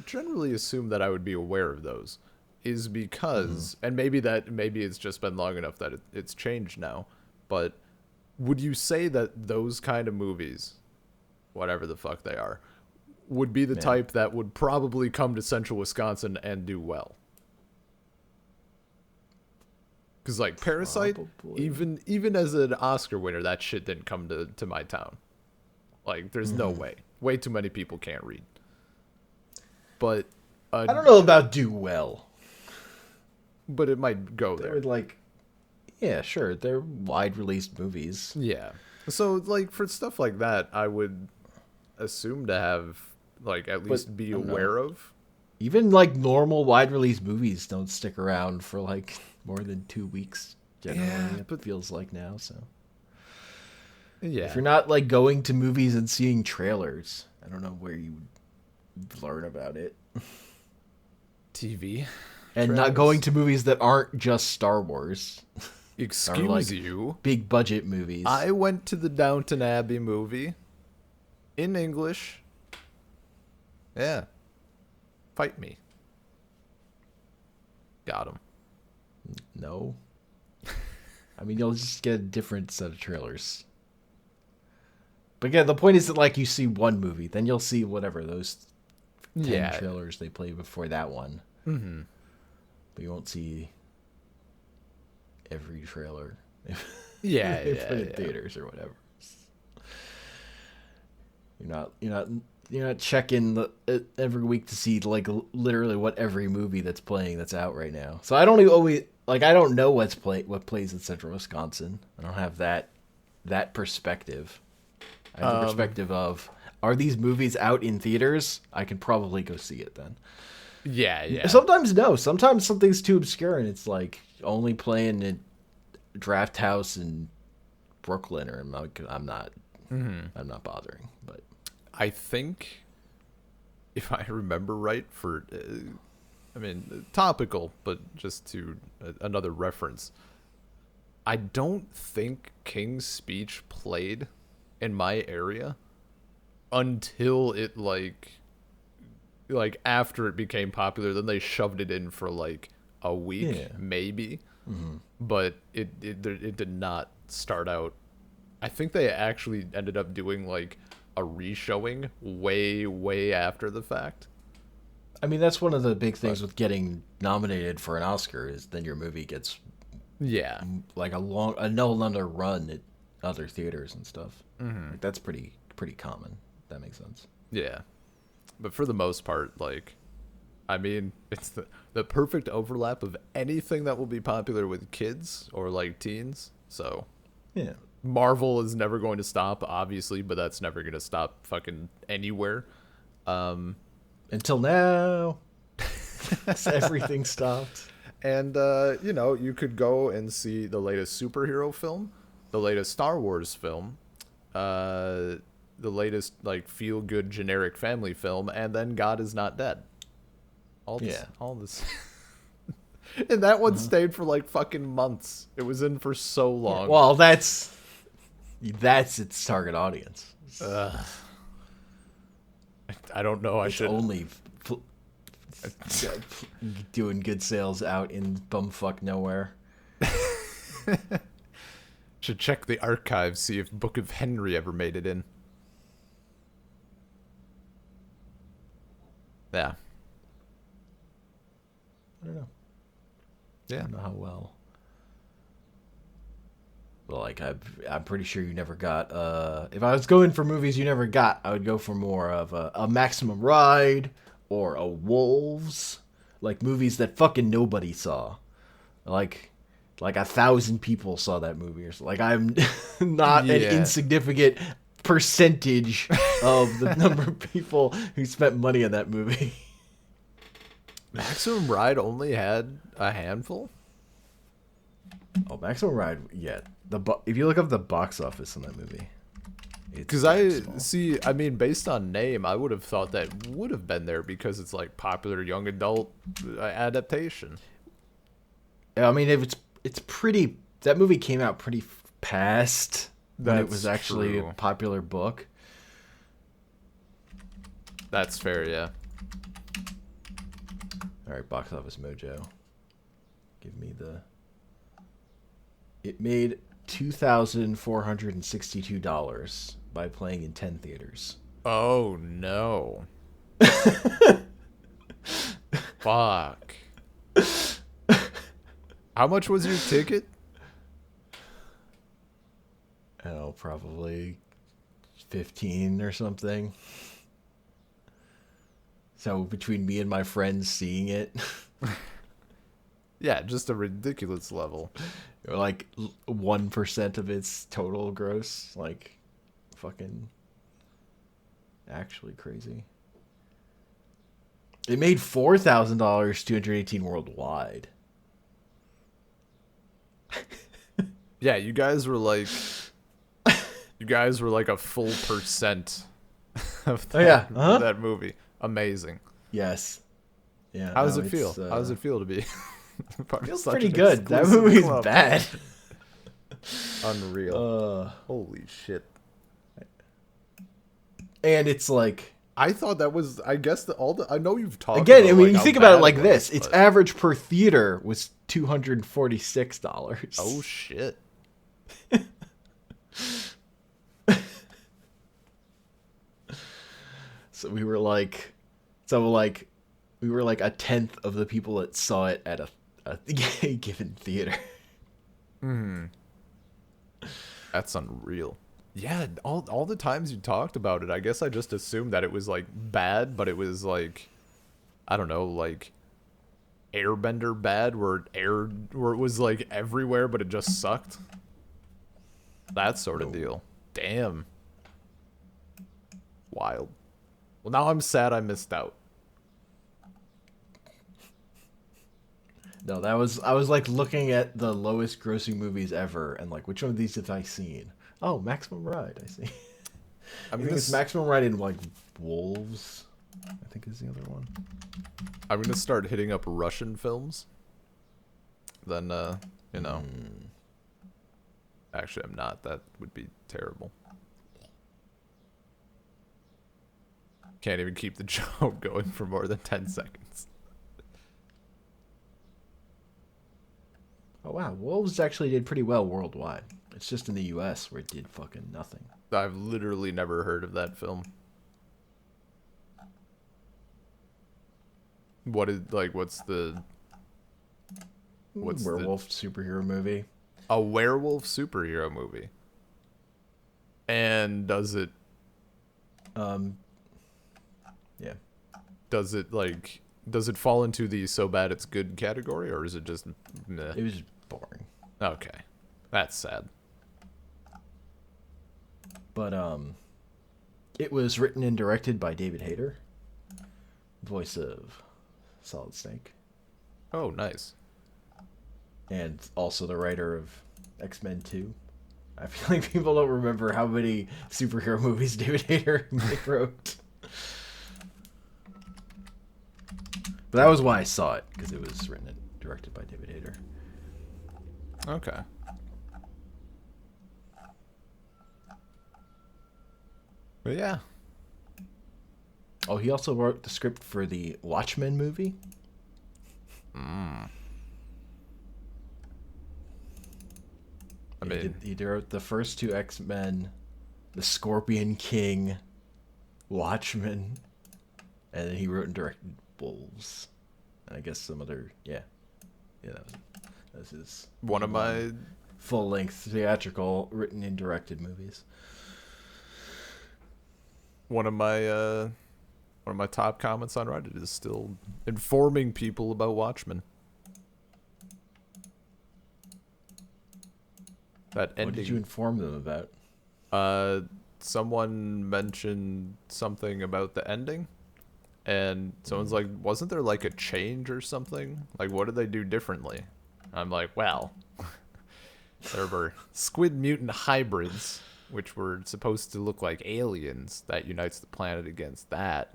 generally assume that I would be aware of those is because, and maybe it's just been long enough that it's changed now, but would you say that those kind of movies, whatever the fuck they are, would be the type that would probably come to Central Wisconsin and do well? Because like Parasite, Probably. even as an Oscar winner, that shit didn't come to my town. Like, there's no way. Way too many people can't read. But I don't know about do well. But it might go They there. would like, yeah, sure, they're wide released movies. Yeah. So like for stuff like that, I would assume to have like at least be I don't know. aware of. Even like normal wide release movies don't stick around for like more than 2 weeks. Generally, Yeah, it feels like now. So Yeah. if you're not like going to movies and seeing trailers, I don't know where you would learn about it. TV. And Trailers. not going to movies that aren't just Star Wars. Excuse like- you. Big budget movies. I went to the Downton Abbey movie in English. Yeah. Fight me. Got him. No. I mean, you'll just get a different set of trailers. But again, the point is that like you see one movie, then you'll see whatever those 10 Yeah. trailers they play before that one. Mm-hmm. But you won't see every trailer. Yeah, they yeah, put in yeah. theaters or whatever. You're not checking every week to see like literally what every movie that's playing that's out right now. So I don't even always like I don't know what plays in Central Wisconsin. I don't have that perspective. I have the perspective of, are these movies out in theaters? I can probably go see it then. Yeah, yeah. Sometimes no. Sometimes something's too obscure and it's like only playing at Draft House and Brooklyn, or I'm not bothering. But I think, if I remember right, topical, but just to another reference, I don't think King's Speech played in my area until it like after it became popular. Then they shoved it in for like a week, maybe. But it did not start out. I think they actually ended up doing like a reshowing way after the fact. I mean, that's one of the big things with getting nominated for an Oscar, is then your movie gets like a no longer run at other theaters and stuff. Like, that's pretty common. That makes sense. Yeah, but for the most part, like, I mean, it's the perfect overlap of anything that will be popular with kids or like teens. So yeah, Marvel is never going to stop, obviously, but that's never going to stop fucking anywhere. Until now, everything stopped. And you could go and see the latest superhero film, the latest Star Wars film, the latest like feel good generic family film, and then God Is Not Dead. All this. And that one stayed for like fucking months. It was in for so long. Yeah, well, that's its target audience. I don't know. I should only doing good sales out in bumfuck nowhere. Should check the archives, see if Book of Henry ever made it in. Yeah. I don't know. Yeah. I don't know how well. Well, like, I'm pretty sure you never got. If I was going for movies you never got, I would go for more of a Maximum Ride or a Wolves, like movies that fucking nobody saw, like 1,000 people saw that movie, or so. Like, I'm not an insignificant percentage of the number of people who spent money on that movie. Maximum Ride only had a handful? Oh, Maximum Ride, yeah. If you look up the box office on that movie, because I mean, based on name, I would have thought that would have been there because it's like popular young adult adaptation. I mean, it's pretty. That movie came out pretty past when it was actually a popular book. That's fair, yeah. All right, Box Office Mojo. Give me the. It made $2,462 by playing in 10 theaters. Oh no! Fuck. How much was your ticket? Oh, probably 15 or something. So between me and my friends seeing it. Yeah, just a ridiculous level. Like 1% of its total gross. Like, fucking actually crazy. It made $4,000, 218 worldwide. Yeah, you guys were like a full percent of that movie. Amazing. Yes. Yeah. How does it feel? How does it feel to be? It feels pretty good. That movie's bad. Unreal. Holy shit. And it's like, I thought that was, I guess, I know you've talked again, about, I mean, like, you how think about it bad like was, this. Its average per theater was $246. Oh, shit. So we were like a tenth of the people that saw it at a given theater. That's unreal. Yeah, all the times you talked about it, I guess I just assumed that it was like bad, but it was like, I don't know, like Airbender bad, where it was like everywhere, but it just sucked. That sort of deal. Damn. Wild. Well, now I'm sad I missed out. No, I was like looking at the lowest grossing movies ever and like which one of these have I seen? Oh, Maximum Ride, I see. I'm I gonna think it's Maximum Ride and like Wolves, I think is the other one. I'm gonna start hitting up Russian films. Then you know. Actually, I'm not. That would be terrible. Can't even keep the joke going for more than 10 seconds. Oh wow, Wolves actually did pretty well worldwide. It's just in the US where it did fucking nothing. I've literally never heard of that film. What's the Werewolf superhero movie. a werewolf superhero movie? And does it Yeah. does it fall into the so bad it's good category, or is it just meh? It was boring. Okay. That's sad. But it was written and directed by David Hayter, voice of Solid Snake, Oh, nice. and also the writer of X-Men 2. I feel like people don't remember how many superhero movies David Hayter wrote. But that was why I saw it, because it was written and directed by David Hayter. Okay. But yeah. Oh, he also wrote the script for the Watchmen movie. I He mean, he wrote the first two X-Men, the Scorpion King, Watchmen, and then he wrote and directed Wolves, and I guess some other that was his one of my full-length theatrical written and directed movies. one of my top comments on Reddit is still informing people about Watchmen. That ending. What did you inform them about? Someone mentioned something about the ending, and someone's like, wasn't there like a change or something? Like, what did they do differently? I'm like, well, there were squid mutant hybrids, which were supposed to look like aliens that unites the planet against that.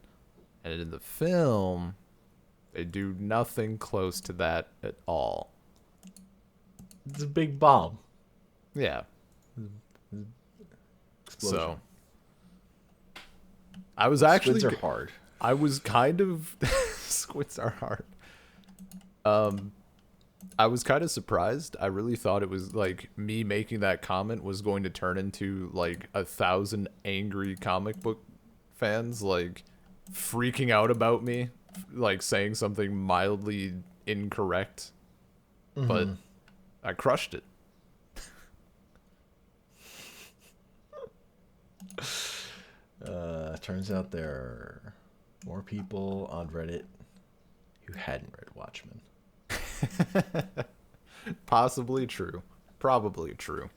And in the film, they do nothing close to that at all. It's a big bomb. Yeah. Explosion. So I was actually Squids are hard. I was kind of squids are hard. I was kind of surprised. I really thought it was like me making that comment was going to turn into like 1,000 angry comic book fans like freaking out about me, like saying something mildly incorrect. But I crushed it. Turns out there are more people on Reddit who hadn't read Watchmen. Possibly true. Probably true.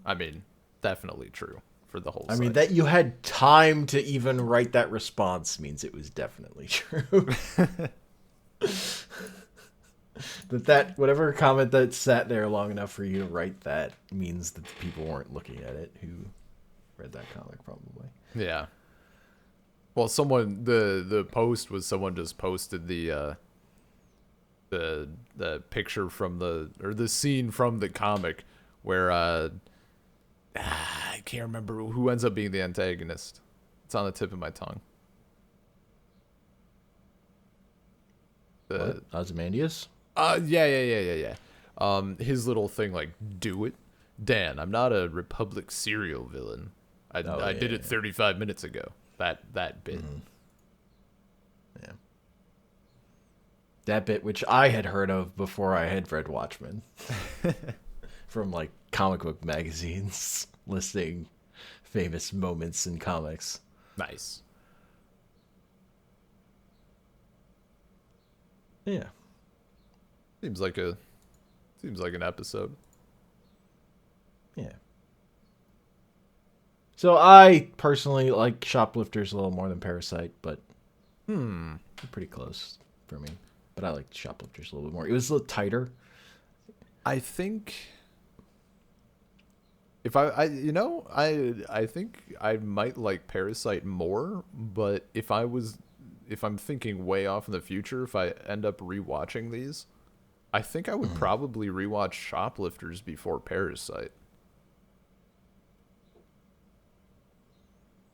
I mean, definitely true for the whole I mean, site. that you had time to even write that response means it was definitely true. that whatever comment that sat there long enough for you to write that means that the people weren't looking at it who read that comic probably. Yeah. Well, someone the post was someone just posted the picture from the scene from the comic where I can't remember who ends up being the antagonist. It's on the tip of my tongue. What? Ozymandias? Yeah. His little thing like, do it, Dan. I'm not a Republic serial villain. I did it 35 minutes ago. That bit. Yeah. That bit, which I had heard of before I had read Watchmen, from like comic book magazines listing famous moments in comics. Nice. Yeah. Seems like an episode. Yeah. So I personally like Shoplifters a little more than Parasite, but they're pretty close for me. but I liked Shoplifters a little bit more. It was a little tighter. I think if I think I might like Parasite more, but if I'm thinking way off in the future, if I end up rewatching these, I think I would probably rewatch Shoplifters before Parasite.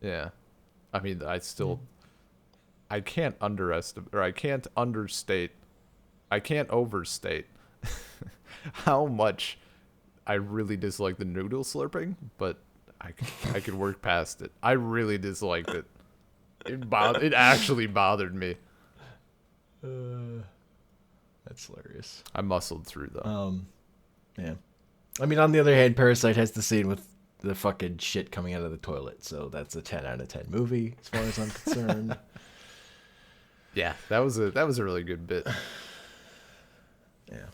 Yeah. I mean, I can't overstate how much I really dislike the noodle slurping, but I could work past it. I really disliked it. It actually bothered me. That's hilarious. I muscled through though. Yeah. I mean, on the other hand, Parasite has the scene with the fucking shit coming out of the toilet, so that's a 10 out of 10 movie as far as I'm concerned. Yeah, that was a really good bit. Yeah.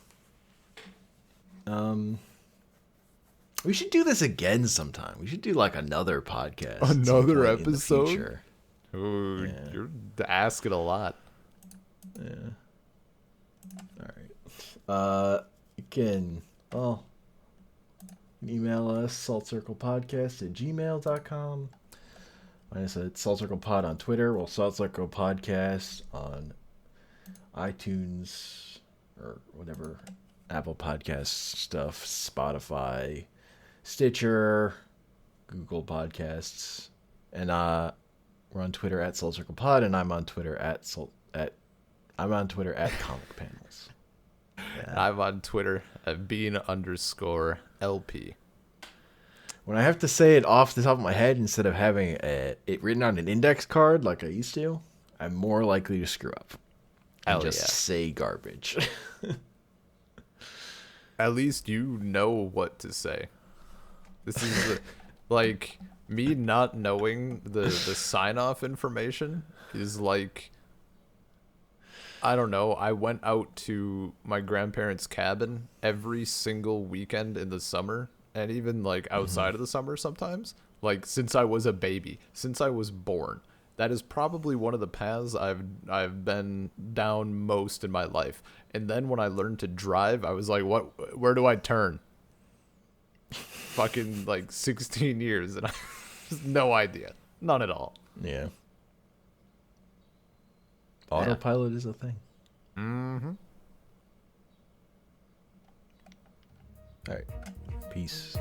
We should do this again sometime. We should do like another podcast. Another episode? Ooh, Yeah. You're asking a lot. Yeah. All right. You can email us saltcirclepodcast@gmail.com. Find us at Salt Circle Pod on Twitter. Well, Salt Circle Podcast on iTunes or whatever, Apple Podcast stuff, Spotify, Stitcher, Google Podcasts, and we're on Twitter at Salt Circle Pod, and I'm on Twitter at Comic Panels. Yeah. I'm on Twitter at bean_LP. When I have to say it off the top of my head instead of having it written on an index card like I used to, I'm more likely to screw up and just say garbage. At least you know what to say. This is like me not knowing the sign-off information is like, I don't know. I went out to my grandparents' cabin every single weekend in the summer, and even like outside of the summer sometimes, like since I was a baby, since I was born. That is probably one of the paths I've been down most in my life. And then when I learned to drive, I was like, where do I turn? Fucking like 16 years, and I have no idea. None at all. Yeah. Autopilot is a thing. Mm-hmm. All right. Peace.